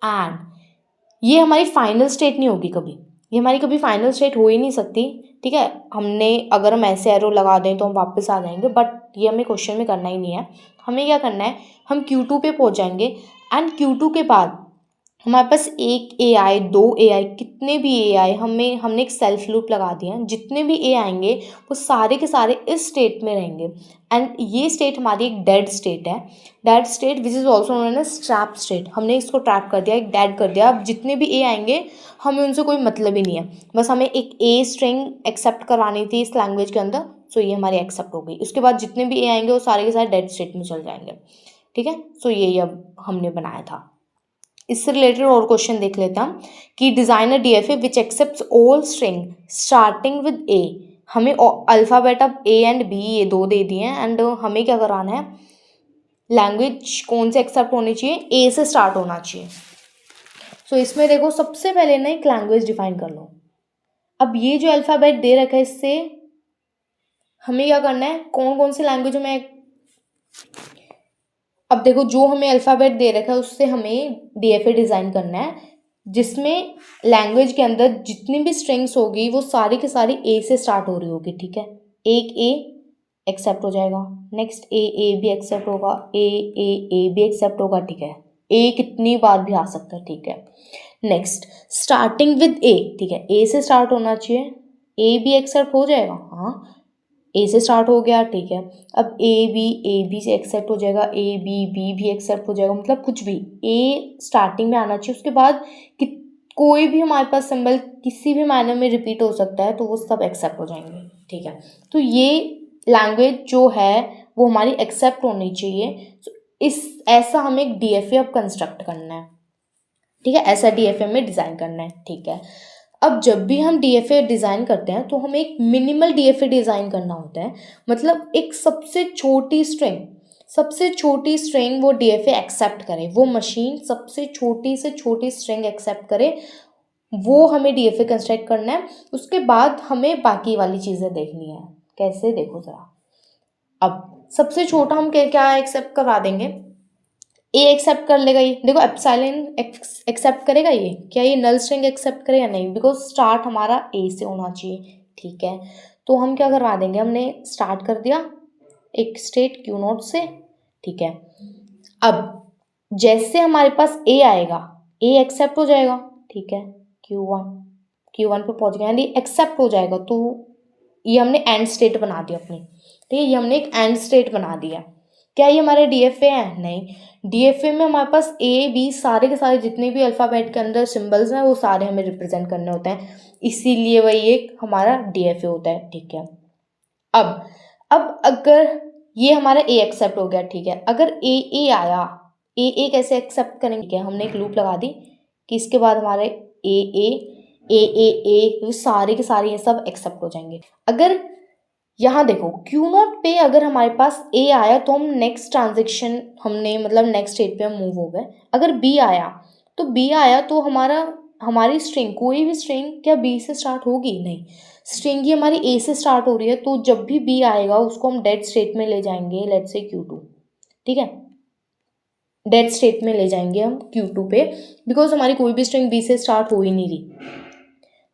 एंड ये हमारी फाइनल स्टेट नहीं होगी कभी, ये हमारी कभी फाइनल स्टेट हो ही नहीं सकती। ठीक है, अगर हम ऐसे एरो लगा दें तो हम वापस आ जाएंगे, बट ये हमें क्वेश्चन में करना ही नहीं है। हमें क्या करना है, हम Q2 पे पहुंच जाएंगे, एंड Q2 के बाद हमारे पास एक ए आई, दो ए आई, कितने भी ए आई, हमने एक सेल्फ लूप लगा दिया। जितने भी ए आएंगे वो सारे के सारे इस स्टेट में रहेंगे एंड ये स्टेट हमारी एक डेड स्टेट है। Dead state which is also known as trap state. हमने इसको ट्रैप कर दिया, एक डेड कर दिया। अब जितने भी ए आएंगे हमें उनसे कोई मतलब ही नहीं है, बस हमें एक ए स्ट्रिंग एक्सेप्ट करानी थी इस लैंग्वेज के अंदर, सो ये हमारी एक्सेप्ट हो गई। उसके बाद जितने भी ए आएंगे वो सारे के सारे डेड स्टेट में चल जाएंगे, ठीक है। सो ये अब हमने बनाया था। इससे रिलेटेड और क्वेश्चन देख लेते हैं कि design a DFA which accepts all string starting with a. हमें अल्फ़ाबेट अब ए एंड बी ये दो दे दिए हैं एंड हमें क्या कराना है, लैंग्वेज कौन से एक्सेप्ट होनी चाहिए, ए से स्टार्ट होना चाहिए। सो इसमें देखो सबसे पहले ना एक लैंग्वेज डिफाइन कर लो। अब ये जो अल्फ़ाबेट दे रखा है इससे हमें क्या करना है, कौन कौन सी लैंग्वेज में, अब देखो जो हमें अल्फ़ाबेट दे रखा है उससे हमें डीएफए डिज़ाइन करना है जिसमें लैंग्वेज के अंदर जितनी भी स्ट्रिंग्स होगी वो सारी की सारी ए से स्टार्ट हो रही होगी, ठीक है। एक ए एक्सेप्ट हो जाएगा, नेक्स्ट ए भी एक्सेप्ट होगा, ए भी एक्सेप्ट होगा, ठीक है। ए कितनी बार भी आ सकता है, ठीक है। नेक्स्ट स्टार्टिंग विद ए, ठीक है, ए से स्टार्ट होना चाहिए, ए भी एक्सेप्ट हो जाएगा, हाँ ए से स्टार्ट हो गया, ठीक है। अब ए बी से एक्सेप्ट हो जाएगा, बी भी एक्सेप्ट हो जाएगा, मतलब कुछ भी ए स्टार्टिंग में आना चाहिए। उसके बाद कि कोई भी हमारे पास सिंबल किसी भी मायने में रिपीट हो सकता है तो वो सब एक्सेप्ट हो जाएंगे, ठीक है। तो ये लैंग्वेज जो है वो हमारी एक्सेप्ट होनी चाहिए। तो इस ऐसा हमें एक डीएफए अब कंस्ट्रक्ट करना है, ठीक है, ऐसा डीएफए में डिज़ाइन करना है, ठीक है। अब जब भी हम डीएफए डिज़ाइन करते हैं तो हमें एक मिनिमल डीएफए डिज़ाइन करना होता है, मतलब एक सबसे छोटी स्ट्रिंग वो डीएफए एक्सेप्ट करे, वो मशीन सबसे छोटी से छोटी स्ट्रिंग एक्सेप्ट करे, वो हमें डीएफए कंस्ट्रक्ट करना है। उसके बाद हमें बाकी वाली चीज़ें देखनी है, कैसे देखो ज़रा। अब सबसे छोटा हम क्या एक्सेप्ट करा देंगे, ए एक्सेप्ट कर लेगा, ये देखो एप्सिलॉन एक्सेप्ट करेगा, ये क्या ये नल स्ट्रिंग एक्सेप्ट करेगा, नहीं, बिकॉज स्टार्ट हमारा ए से होना चाहिए, ठीक है। तो हम क्या करवा देंगे, हमने स्टार्ट कर दिया एक स्टेट क्यू नोट से, ठीक है। अब जैसे हमारे पास ए आएगा ए एक्सेप्ट हो जाएगा, ठीक है, क्यू वन पे पहुंच गया, यानी एक्सेप्ट हो जाएगा। तो ये हमने एंड स्टेट बना दी अपनी, ठीक है, ये हमने एक एंड स्टेट बना दिया। क्या ये हमारे डीएफए है, नहीं, डीएफए में हमारे पास ए बी सारे के सारे जितने भी अल्फ़ाबेट के अंदर सिंबल्स हैं वो सारे हमें रिप्रेजेंट करने होते हैं, इसीलिए वही एक हमारा डीएफए होता है, ठीक है। अब अगर ये हमारा ए एक्सेप्ट हो गया, ठीक है, अगर ए आया, ए कैसे एक्सेप्ट करेंगे, क्या हमने एक लूप लगा दी कि इसके बाद हमारे ए सारे के सारे ये सब एक्सेप्ट हो जाएंगे। अगर यहाँ देखो क्यू नॉट पे अगर हमारे पास ए आया तो हम नेक्स्ट ट्रांजेक्शन हमने मतलब नेक्स्ट स्टेट पे हम मूव हो गए। अगर बी आया तो हमारी स्ट्रिंग, कोई भी स्ट्रिंग क्या बी से स्टार्ट होगी, नहीं, स्ट्रिंग ही हमारी ए से स्टार्ट हो रही है, तो जब भी बी आएगा उसको हम डेड स्टेट में ले जाएंगे, लेट्स से Q2, ठीक है, डेड स्टेट में ले जाएंगे हम Q2 पे, बिकॉज हमारी कोई भी स्ट्रिंग बी से स्टार्ट हो ही नहीं रही।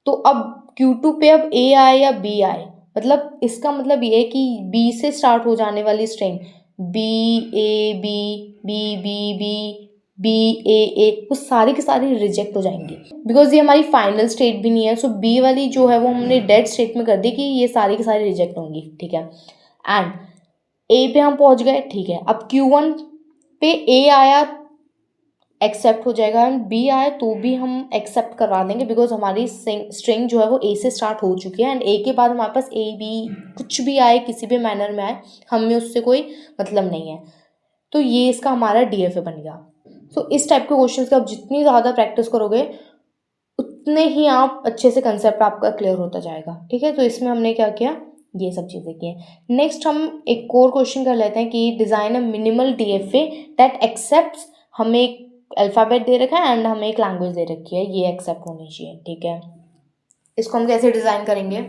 तो अब Q2 पे अब ए आए या बी आए, मतलब इसका मतलब ये है कि बी से स्टार्ट हो जाने वाली स्ट्रिंग बी ए वो सारी की सारी रिजेक्ट हो जाएंगी, बिकॉज ये हमारी फाइनल स्टेट भी नहीं है। सो बी वाली जो है वो हमने डेड स्टेट में कर दी कि ये सारी की सारी रिजेक्ट होंगी, ठीक है। एंड ए पे हम पहुंच गए, ठीक है। अब Q1 पे ए आया एक्सेप्ट हो जाएगा एंड बी आए तो भी हम एक्सेप्ट करवा देंगे, बिकॉज हमारी स्ट्रिंग जो है वो ए से स्टार्ट हो चुकी है एंड ए के बाद हमारे पास ए बी कुछ भी आए, किसी भी मैनर में आए, हमें उससे कोई मतलब नहीं है। तो ये इसका हमारा डीएफए बन गया। सो इस टाइप के क्वेश्चंस का आप जितनी ज़्यादा प्रैक्टिस करोगे उतने ही आप अच्छे से कंसेप्ट आपका क्लियर होता जाएगा, ठीक है। तो इसमें हमने क्या किया, ये सब चीज़ें की हैं। नेक्स्ट हम एक और क्वेश्चन कर लेते हैं कि design a minimal DFA that accepts, हमें एक अल्फ़ाबेट दे रखा है एंड हमें एक लैंग्वेज दे रखी है, ये एक्सेप्ट होनी चाहिए, ठीक है। इसको हम कैसे डिज़ाइन करेंगे,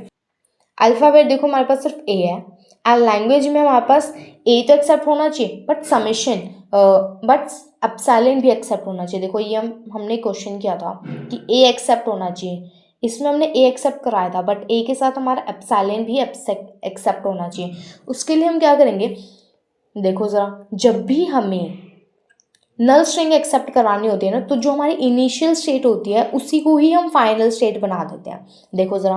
अल्फ़ाबेट देखो हमारे पास सिर्फ ए है एंड लैंग्वेज में हमारे पास ए तो एक्सेप्ट होना चाहिए बट समेशन बट एप्सिलॉन भी एक्सेप्ट होना चाहिए। देखो ये हमने क्वेश्चन किया था कि ए एक्सेप्ट होना चाहिए, इसमें हमने ए एक्सेप्ट कराया था बट ए के साथ हमारा एप्सिलॉन भी एक्सेप्ट होना चाहिए। उसके लिए हम क्या करेंगे, देखो ज़रा, जब भी हमें नल स्ट्रिंग एक्सेप्ट करवानी होती है ना, तो जो हमारी इनिशियल स्टेट होती है उसी को ही हम फाइनल स्टेट बना देते हैं। देखो ज़रा,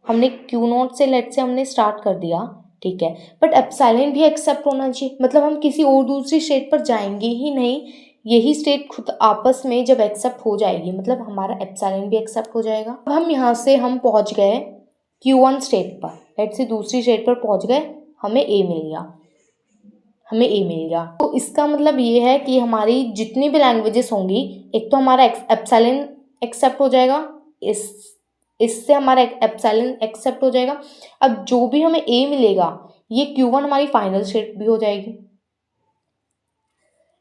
हमने क्यू नॉट से लेट से हमने स्टार्ट कर दिया, ठीक है, बट एप्सिलॉन भी एक्सेप्ट होना चाहिए, मतलब हम किसी और दूसरी स्टेट पर जाएंगे ही नहीं, यही स्टेट खुद आपस में जब एक्सेप्ट हो जाएगी मतलब हमारा एप्सिलॉन भी एक्सेप्ट हो जाएगा। अब हम यहाँ से हम पहुँच गए Q1 स्टेट पर, लेट से दूसरी स्टेट पर पहुँच गए, हमें A मिल गया, तो इसका मतलब ये है कि हमारी जितनी भी लैंग्वेजेस होंगी, एक तो हमारा एप्सिलॉन एक्सेप्ट हो जाएगा, इससे हमारा एप्सिलॉन एक्सेप्ट हो जाएगा। अब जो भी हमें A मिलेगा ये Q1 हमारी फाइनल स्टेट भी हो जाएगी,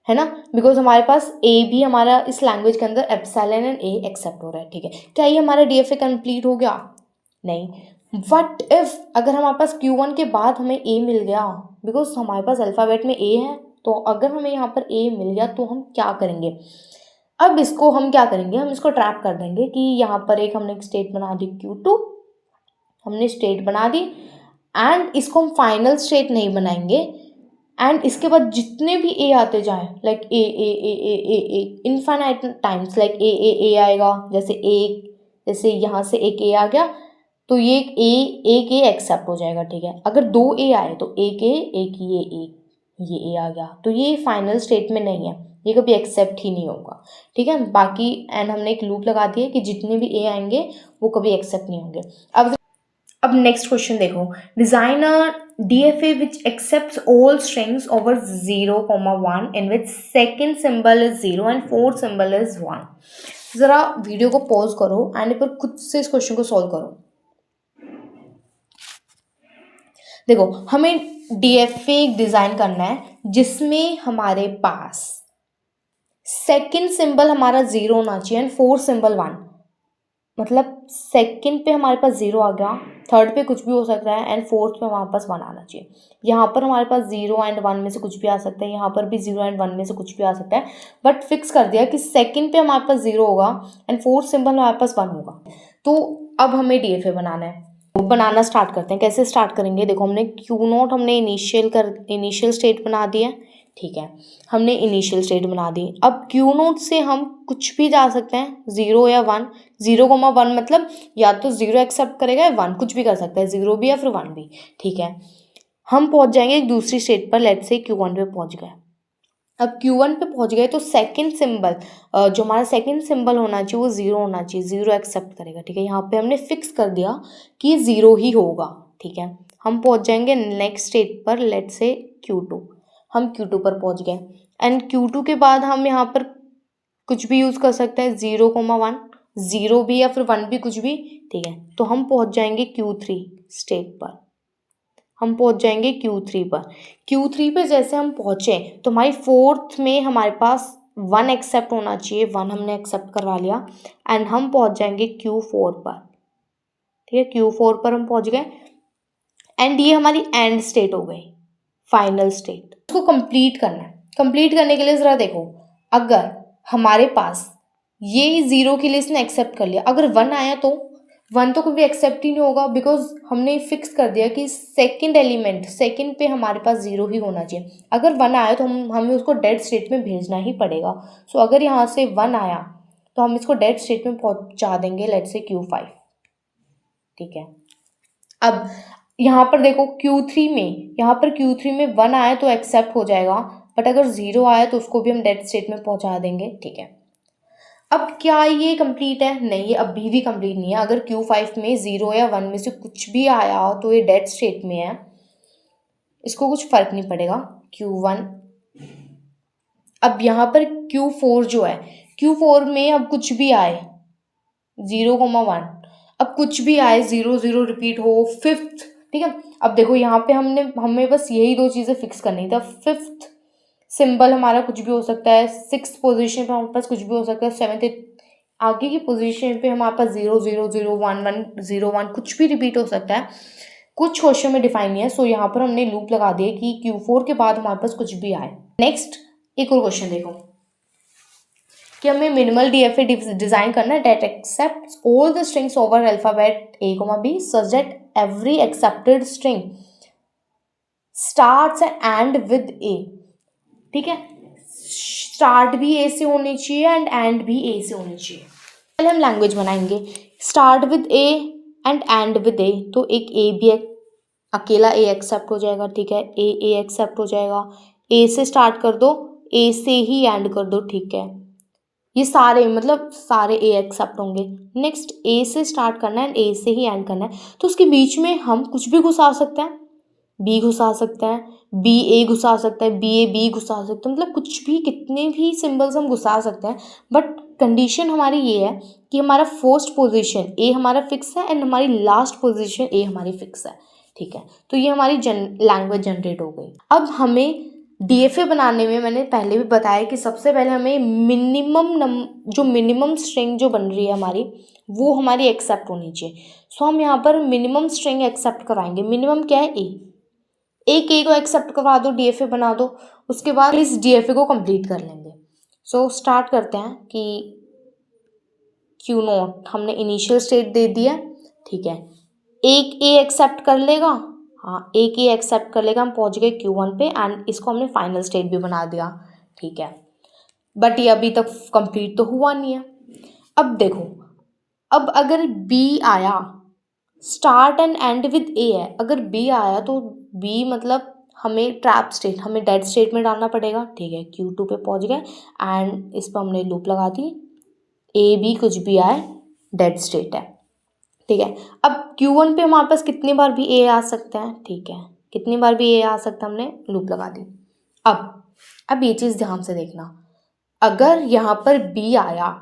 है ना, बिकॉज हमारे पास A भी हमारा इस लैंग्वेज के अंदर एप्सिलॉन एंड A एक्सेप्ट हो रहा है, ठीक है। क्या ये हमारा DFA कंप्लीट हो गया? नहीं। वट इफ अगर हमारे पास Q1 के बाद हमें A मिल गया, बिकॉज हमारे पास अल्फ़ाबेट में A है, तो अगर हमें यहाँ पर A मिल गया तो हम क्या करेंगे? अब इसको हम क्या करेंगे, हम इसको ट्रैप कर देंगे कि यहाँ पर हमने एक स्टेट बना दी Q2, हमने स्टेट बना दी, एंड इसको हम फाइनल स्टेट नहीं बनाएंगे, एंड इसके बाद जितने भी A आते जाएं, like a infinite times, like a आएगा, जैसे यहाँ से एक A आ गया तो ये एक A एक्सेप्ट हो जाएगा, ठीक है। अगर 2 A आए तो एक ये A आ गया, तो ये फाइनल स्टेट में नहीं है, ये कभी एक्सेप्ट ही नहीं होगा, ठीक है। बाकी एंड हमने एक लूप लगा दिया कि जितने भी A आएंगे वो कभी एक्सेप्ट नहीं होंगे। अब नेक्स्ट क्वेश्चन देखो, design a DFA which accepts all strings over 0,1 in which second symbol is 0 and fourth symbol is 1। जरा वीडियो को पॉज करो एंड पर खुद से इस क्वेश्चन को सॉल्व करो। देखो, हमें DFA डिजाइन करना है जिसमें हमारे पास सेकंड सिंबल हमारा 0 होना चाहिए एंड फोर्थ सिंबल 1, मतलब सेकंड पे हमारे पास 0 आ गया, थर्ड पे कुछ भी हो सकता है, एंड फोर्थ पे हमारे पास 1 आना चाहिए। यहाँ पर हमारे पास 0 एंड 1 में से कुछ भी आ सकता है, यहाँ पर भी 0 एंड 1 में से कुछ भी आ सकता है, बट फिक्स कर दिया कि सेकंड पे हमारे पास 0 होगा एंड फोर्थ सिंबल हमारे पास 1 होगा। तो अब हमें DFA बनाना है, बनाना स्टार्ट करते हैं। कैसे स्टार्ट करेंगे? देखो, हमने Q0 हमने इनिशियल स्टेट बना दी है, ठीक है, हमने इनिशियल स्टेट बना दी। अब Q0 से हम कुछ भी जा सकते हैं, 0 या 1, 0,1 मतलब या तो 0 एक्सेप्ट करेगा या 1, कुछ भी कर सकता है, 0 भी या फिर 1 भी, ठीक है। हम पहुंच जाएंगे एक दूसरी स्टेट पर, लेट्स से Q1 पे पहुंच गए। अब Q1 पे पहुंच गए तो सेकंड सिंबल जो हमारा सेकंड सिंबल होना चाहिए वो 0 होना चाहिए, 0 एक्सेप्ट करेगा, ठीक है। यहाँ पे हमने फिक्स कर दिया कि 0 ही होगा, ठीक है। हम पहुंच जाएंगे नेक्स्ट स्टेट पर, लेट्स से Q2, हम Q2 पर पहुंच गए, एंड Q2 के बाद हम यहाँ पर कुछ भी यूज़ कर सकते हैं, 0,1, 0 भी या फिर 1 भी, कुछ भी, ठीक है। तो हम पहुंच जाएंगे Q3 स्टेट पर, हम पहुंच जाएंगे Q3 पर। Q3 पे जैसे हम पहुंचे तो हमारी फोर्थ में हमारे पास 1 एक्सेप्ट होना चाहिए, 1 हमने एक्सेप्ट करवा लिया, एंड हम पहुंच जाएंगे Q4 पर, ठीक है। Q4 पर हम पहुंच गए, एंड ये हमारी एंड स्टेट हो गई, फाइनल स्टेट। उसको कंप्लीट करना है। कंप्लीट करने के लिए ज़रा देखो, अगर हमारे पास ये 0 के लिए इसने एक्सेप्ट कर लिया, अगर 1 आया तो 1 तो कभी एक्सेप्ट ही नहीं होगा, बिकॉज हमने फिक्स कर दिया कि सेकंड एलिमेंट, सेकंड पे हमारे पास 0 ही होना चाहिए। अगर 1 आया तो हमें उसको डेड स्टेट में भेजना ही पड़ेगा। सो अगर यहाँ से 1 आया तो हम इसको डेड स्टेट में पहुँचा देंगे, लेट्स से Q5, ठीक है। अब यहाँ पर देखो यहाँ पर Q3 में 1 आया तो एक्सेप्ट हो जाएगा, बट अगर 0 आया तो उसको भी हम डेड स्टेट में पहुँचा देंगे, ठीक है। अब क्या ये कंप्लीट है? नहीं, ये अभी भी कंप्लीट नहीं है। अगर Q5 में 0 या 1 में से कुछ भी आया तो ये डेड स्टेट में है, इसको कुछ फर्क नहीं पड़ेगा। Q1, अब यहाँ पर Q4 जो है, Q4 में अब कुछ भी आए, 0,1, अब कुछ भी आए, 0 0 रिपीट हो, फिफ्थ, ठीक है। अब देखो यहाँ पे हमें बस यही 2 चीज़ें फिक्स करनी था। फिफ्थ सिंबल हमारा कुछ भी हो सकता है, 6th पोजीशन पे हमारे पास कुछ भी हो सकता है, 7th आगे की पोजीशन पे हमारे पास 0 0 0 1 1 0 1 कुछ भी रिपीट हो सकता है, कुछ क्वेश्चन में डिफाइन नहीं है। सो यहाँ पर हमने लूप लगा दिया कि Q4 के बाद हमारे पास कुछ भी आए। नेक्स्ट एक और क्वेश्चन देखो कि हमें मिनिमल DFA डिजाइन करना है that accepts all the strings over alphabet A, B such that every accepted string starts and end with A, ठीक है। स्टार्ट भी ए से होनी चाहिए एंड भी ए से होनी चाहिए। पहले हम लैंग्वेज बनाएंगे, start with a and with a, तो एक ए भी अकेला ए एक्सेप्ट हो जाएगा, ठीक है, ए एक्सेप्ट हो जाएगा, ए से स्टार्ट कर दो, ए से ही एंड कर दो, ठीक है, ये सारे मतलब सारे ए एक्सेप्ट होंगे। नेक्स्ट ए से स्टार्ट करना है एंड ए से ही एंड करना है, तो उसके बीच में हम कुछ भी घुसा सकते हैं, बी घुसा सकते हैं, बी ए घुसा सकते हैं, बी ए बी घुसा सकते हैं, मतलब कुछ भी कितने भी सिंबल्स हम घुसा सकते हैं। बट कंडीशन हमारी ये है कि हमारा फर्स्ट पोजीशन ए हमारा फिक्स है एंड हमारी लास्ट पोजीशन ए हमारी फिक्स है, ठीक है। तो ये हमारी लैंग्वेज जनरेट हो गई। अब हमें डीएफए बनाने में मैंने पहले भी बताया कि सबसे पहले हमें मिनिमम स्ट्रिंग जो बन रही है हमारी, वो हमारी एक्सेप्ट होनी चाहिए। सो हम यहाँ पर मिनिमम स्ट्रिंग एक्सेप्ट कराएंगे। मिनिमम क्या है, एक ए को एक्सेप्ट करवा दो, डीएफए बना दो, उसके बाद इस डीएफए को कंप्लीट कर लेंगे। सो स्टार्ट करते हैं कि क्यू नोट हमने इनिशियल स्टेट दे दिया, ठीक है, एक ए एक्सेप्ट कर लेगा, हाँ एक ए एक्सेप्ट कर लेगा, हम पहुंच गए Q1 पे एंड इसको हमने फाइनल स्टेट भी बना दिया, ठीक है। बट ये अभी तक कंप्लीट तो हुआ नहीं है। अब देखो, अब अगर बी आया, स्टार्ट एंड एंड विद ए है, अगर बी आया तो बी मतलब हमें ट्रैप स्टेट, हमें डेड स्टेट में डालना पड़ेगा, ठीक है। Q2 पे पहुंच गए एंड इस पर हमने लूप लगा दी, ए बी कुछ भी आए डेड स्टेट है, ठीक है। अब Q1 पे हमारे पास कितनी बार भी ए आ सकता है, ठीक है, कितनी बार भी ए आ सकता है, हमने लूप लगा दी। अब ये चीज़ ध्यान से देखना, अगर यहाँ पर बी आया,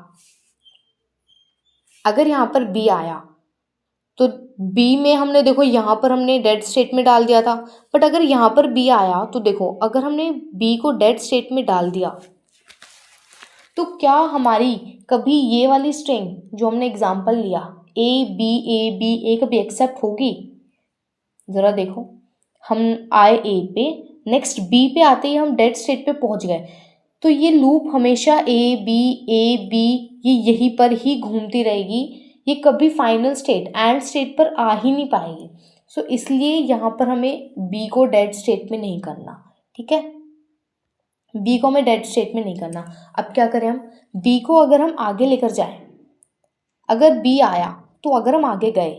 अगर यहाँ पर बी आया तो बी में हमने देखो यहाँ पर हमने डेड स्टेट में डाल दिया था, बट अगर यहाँ पर बी आया तो देखो अगर हमने बी को डेड स्टेट में डाल दिया तो क्या हमारी कभी ये वाली स्ट्रिंग जो हमने एग्जाम्पल लिया ए बी कभी एक्सेप्ट होगी? ज़रा देखो, हम आए ए पे, नेक्स्ट बी पे आते ही हम डेड स्टेट पे पहुंच गए, तो ये लूप हमेशा ए बी ये यहीं पर ही घूमती रहेगी, ये कभी फाइनल स्टेट एंड स्टेट पर आ ही नहीं पाएगी। सो इसलिए यहाँ पर हमें बी को डेड स्टेट में नहीं करना, ठीक है, बी को हमें डेड स्टेट में नहीं करना। अब क्या करें हम, बी को अगर हम आगे लेकर जाएं, अगर बी आया तो अगर हम आगे गए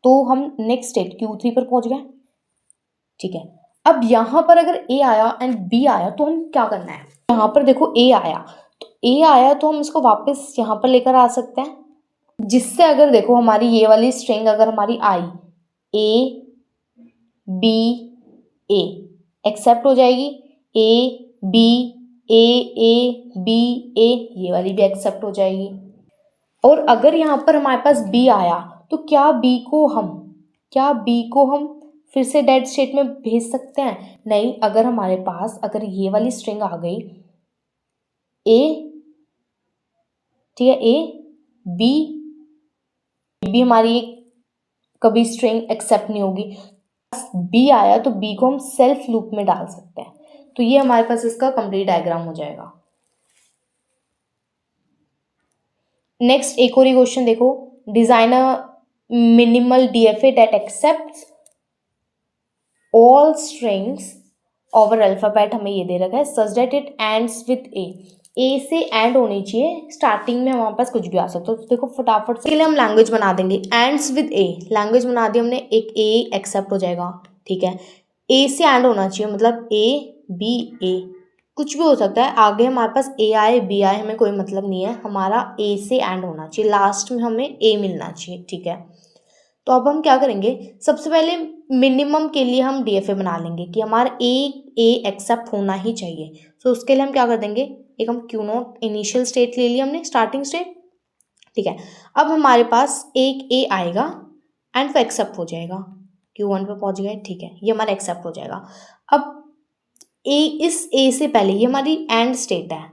तो हम नेक्स्ट स्टेट Q3 पर पहुंच गए, ठीक है। अब यहाँ पर अगर ए आया एंड बी आया तो हम क्या करना है, यहाँ पर देखो ए आया, तो ए आया तो हम इसको वापस यहाँ पर लेकर आ सकते हैं, जिससे अगर देखो हमारी ये वाली स्ट्रिंग अगर हमारी आई ए बी ए एक्सेप्ट हो जाएगी, ए बी ये वाली भी एक्सेप्ट हो जाएगी। और अगर यहाँ पर हमारे पास बी आया तो क्या बी को हम फिर से डेड स्टेट में भेज सकते हैं? नहीं, अगर हमारे पास अगर ये वाली स्ट्रिंग आ गई ए, ठीक है, ए बी हमारी कभी स्ट्रिंग एक्सेप्ट नहीं होगी, बी आया तो बी को हम सेल्फ लूप में डाल सकते हैं। तो ये हमारे पास इसका कंप्लीट डायग्राम हो जाएगा। नेक्स्ट एक और क्वेश्चन देखो, design a minimal DFA that accepts all strings over alphabet, हमें ये दे रखा है, such that it ends with a से एंड होनी चाहिए, स्टार्टिंग में हमारे पास कुछ भी आ सकता है। तो देखो फटाफट से हम लैंग्वेज बना देंगे, एंड्स विद ए, लैंग्वेज बना दी हमने, एक ए एक्सेप्ट हो जाएगा, ठीक है, ए से एंड होना चाहिए, मतलब ए बी ए कुछ भी हो सकता है, आगे हमारे पास ए आए बी आए हमें कोई मतलब नहीं है, हमारा ए से एंड होना चाहिए, लास्ट में हमें ए मिलना चाहिए, ठीक है। तो अब हम क्या करेंगे, सबसे पहले मिनिमम के लिए हम डीएफए बना लेंगे कि हमारा ए एक्सेप्ट होना ही चाहिए। तो उसके लिए हम क्या कर देंगे, एक हम क्यू नोट इनिशियल स्टेट ले लिया हमने, स्टार्टिंग स्टेट, ठीक है। अब हमारे पास एक ए आएगा एंड वो एक्सेप्ट हो जाएगा, Q1 पे पहुंच गए, ठीक है, ये हमारा एक्सेप्ट हो जाएगा। अब इस ए से पहले, ये हमारी एंड स्टेट है,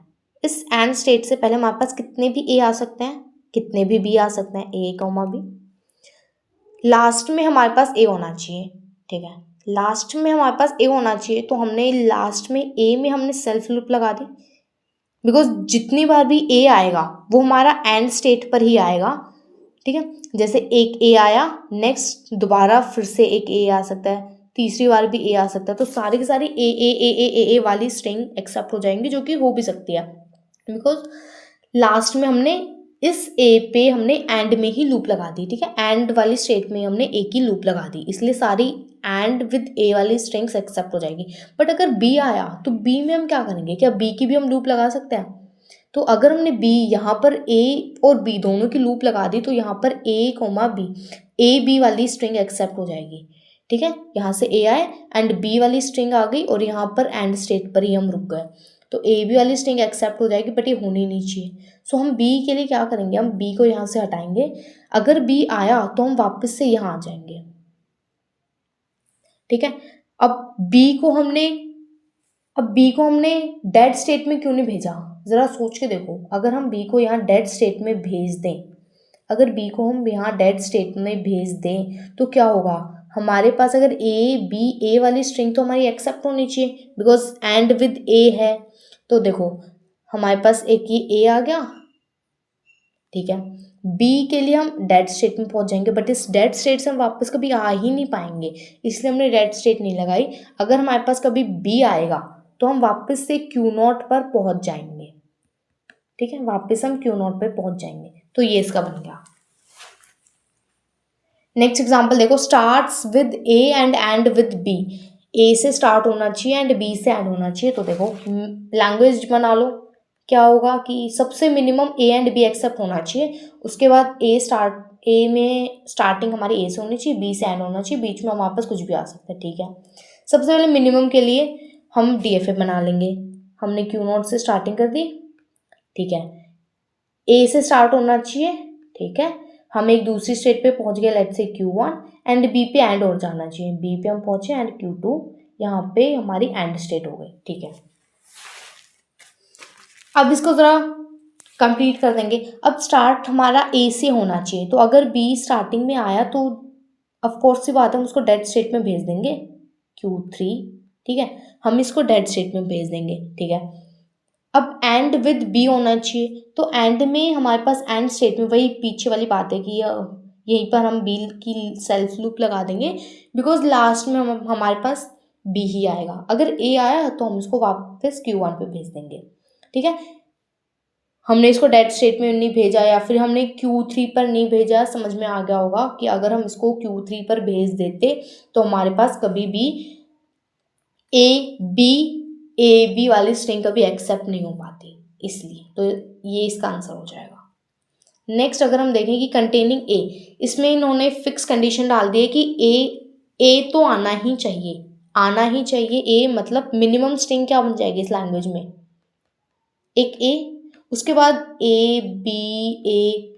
इस एंड स्टेट से पहले हमारे पास कितने भी ए आ सकते हैं, कितने भी बी आ सकते हैं, ए कॉमा बी, लास्ट में हमारे पास ए होना चाहिए, ठीक है, लास्ट में हमारे पास ए होना चाहिए। तो हमने लास्ट में ए में हमने सेल्फ लूप लगा दी, बिकॉज जितनी बार भी ए आएगा वो हमारा एंड स्टेट पर ही आएगा, ठीक है। जैसे एक ए आया, नेक्स्ट दोबारा फिर से एक ए आ सकता है, तीसरी बार भी ए आ सकता है, तो सारी की सारी ए वाली स्ट्रिंग एक्सेप्ट हो जाएंगी, जो कि हो भी सकती है बिकॉज लास्ट में हमने इस ए पे हमने एंड में ही लूप लगा दी, ठीक है, एंड वाली स्टेट में हमने ए की लूप लगा दी, इसलिए सारी एंड विद ए वाली स्ट्रिंग्स एक्सेप्ट हो जाएगी। बट अगर बी आया तो बी में हम क्या करेंगे, क्या बी की भी हम लूप लगा सकते हैं? तो अगर हमने बी यहाँ पर ए और बी दोनों की लूप लगा दी तो यहाँ पर ए कोमा बी, ए बी वाली स्ट्रिंग एक्सेप्ट हो जाएगी, ठीक है। यहाँ से ए आए एंड बी वाली स्ट्रिंग आ गई और यहाँ पर एंड स्टेट पर ही हम रुक गए, तो ए बी वाली स्ट्रिंग एक्सेप्ट हो जाएगी, बट ये होनी नहीं चाहिए। सो हम बी के लिए क्या करेंगे, हम बी को यहाँ से हटाएंगे। अगर बी आया तो हम वापस से यहाँ आ जाएंगे, ठीक है। अब बी को हमने डेड स्टेट में क्यों नहीं भेजा, ज़रा सोच के देखो। अगर हम बी को यहाँ डेड स्टेट में भेज दें, अगर बी को हम यहाँ डेड स्टेट में भेज दें तो क्या होगा, हमारे पास अगर ए बी ए वाली स्ट्रिंग तो हमारी एक्सेप्ट होनी चाहिए बिकॉज एंड विद ए है। तो देखो हमारे पास एक ही ए आ गया, ठीक है। बी के लिए हम डेड स्टेट में पहुंच जाएंगे, बट इस डेड स्टेट से हम वापस कभी आ ही नहीं पाएंगे, इसलिए हमने डेड स्टेट नहीं लगाई। अगर हमारे पास कभी बी आएगा तो हम वापस से क्यू नॉट पर पहुंच जाएंगे, ठीक है, वापस हम क्यू नॉट पर पहुंच जाएंगे। तो ये इसका बन गया। नेक्स्ट एग्जाम्पल देखो, starts with a and with b, a से स्टार्ट होना चाहिए एंड बी से एंड होना चाहिए। तो देखो लैंग्वेज बना लो, क्या होगा कि सबसे minimum A and B accept होना चाहिए, उसके बाद ए में स्टार्टिंग हमारी ए से होनी चाहिए, बी से एंड होना चाहिए, बीच में हमारे पास कुछ भी आ सकता है, ठीक है। सबसे पहले मिनिमम के लिए हम डीएफए बना लेंगे। हमने क्यू नॉट से स्टार्टिंग कर दी, ठीक है, ए से स्टार्ट होना चाहिए, ठीक है। हम एक दूसरी स्टेट पे पहुंच गए, let's say Q1 and B पे एंड और जाना चाहिए, बी पे हम पहुंचे एंड Q2, यहाँ पे हमारी एंड स्टेट हो गई, ठीक है। अब इसको ज़रा कंप्लीट कर देंगे। अब स्टार्ट हमारा ए से होना चाहिए, तो अगर बी स्टार्टिंग में आया तो ऑफकोर्स सी बात है हम उसको डेड स्टेट में भेज देंगे Q3, ठीक है, हम इसको डेड स्टेट में भेज देंगे, ठीक है। अब एंड विद बी होना चाहिए, तो एंड में हमारे पास एंड स्टेट में वही पीछे वाली बात है कि यहीं पर हम बी की सेल्फ लूप लगा देंगे बिकॉज लास्ट में हमारे पास बी ही आएगा। अगर ए आया तो हम इसको वापस Q1 पे भेज देंगे, ठीक है। हमने इसको डेड स्टेट में नहीं भेजा या फिर हमने Q3 पर नहीं भेजा, समझ में आ गया होगा कि अगर हम इसको Q3 पर भेज देते तो हमारे पास कभी भी ए बी वाली स्ट्रिंग कभी एक्सेप्ट नहीं हो पाती, इसलिए तो ये इसका आंसर हो जाएगा। नेक्स्ट अगर हम देखें कि कंटेनिंग ए, इसमें इन्होंने फिक्स कंडीशन डाल दी है कि ए तो आना ही चाहिए। ए मतलब मिनिमम स्ट्रिंग क्या बन जाएगी इस लैंग्वेज में, एक ए, उसके बाद ए बी ए,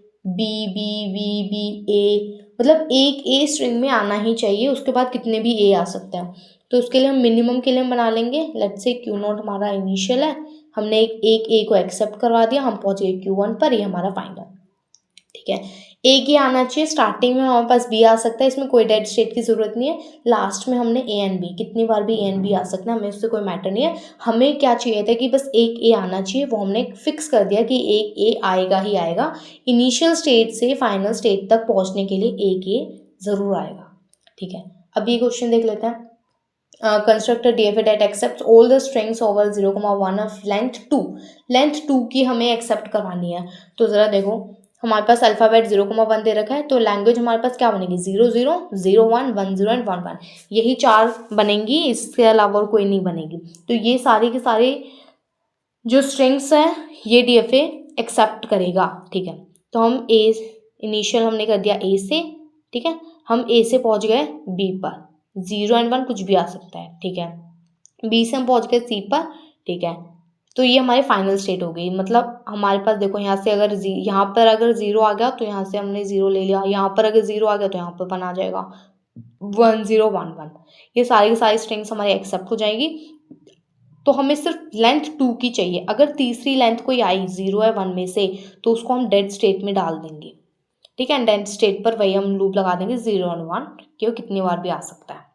मतलब एक ए स्ट्रिंग में आना ही चाहिए, उसके बाद कितने भी ए आ सकते हैं। तो उसके लिए हम मिनिमम के लिए हम बना लेंगे, लेट्स से Q0 हमारा इनिशियल है, हमने एक ए को एक्सेप्ट करवा दिया, हम पहुंच गए Q1 पर, ये हमारा फाइनल, ठीक है। एक ये आना चाहिए, स्टार्टिंग में हमारे पास बी आ सकता है, इसमें कोई डेड स्टेट की जरूरत नहीं है। लास्ट में हमने ए एंड बी, कितनी बार भी ए एंड बी आ सकता है, हमें उससे कोई मैटर नहीं है। हमें क्या चाहिए था कि बस एक ए आना चाहिए, वो हमने फिक्स कर दिया कि एक ए आएगा ही आएगा, इनिशियल स्टेट से फाइनल स्टेट तक पहुंचने के लिए एक ए जरूर आएगा, ठीक है। अब ये क्वेश्चन देख लेते हैं। Construct DFA that accepts all the strings over 0,1 of length 2 की हमें एक्सेप्ट करवानी है। तो ज़रा देखो हमारे पास अल्फ़ाबेट 0,1 दे रखा है, तो लैंग्वेज हमारे पास क्या बनेगी 0 0 0 1 1 0 एंड 1 1, यही 4 बनेंगी, इसके अलावा और कोई नहीं बनेगी। तो ये सारी के सारे जो स्ट्रिंग्स हैं ये डीएफए एक्सेप्ट करेगा, ठीक है। तो हम ए इनिशियल हमने कर दिया ए से, ठीक है, हम ए से पहुंच गए बी पर, 0 एंड 1 कुछ भी आ सकता है, ठीक है। बी से हम पहुंच गए सी पर, ठीक है। तो ये हमारी फाइनल स्टेट हो गई, मतलब हमारे पास देखो यहाँ से अगर यहाँ पर अगर 0 आ गया तो यहाँ से हमने 0 ले लिया, यहाँ पर अगर 0 आ गया तो यहाँ पर 1 आ जाएगा, 1 0 1 1, ये सारी की सारी स्ट्रिंग्स हमारी एक्सेप्ट हो जाएगी। तो हमें सिर्फ लेंथ 2 की चाहिए, अगर तीसरी लेंथ कोई आई 0 या 1 में से तो उसको हम डेड स्टेट में डाल देंगे, ठीक है। डेड स्टेट पर वही हम लूप लगा देंगे 0 और 1 कि वो कितनी बार भी आ सकता है।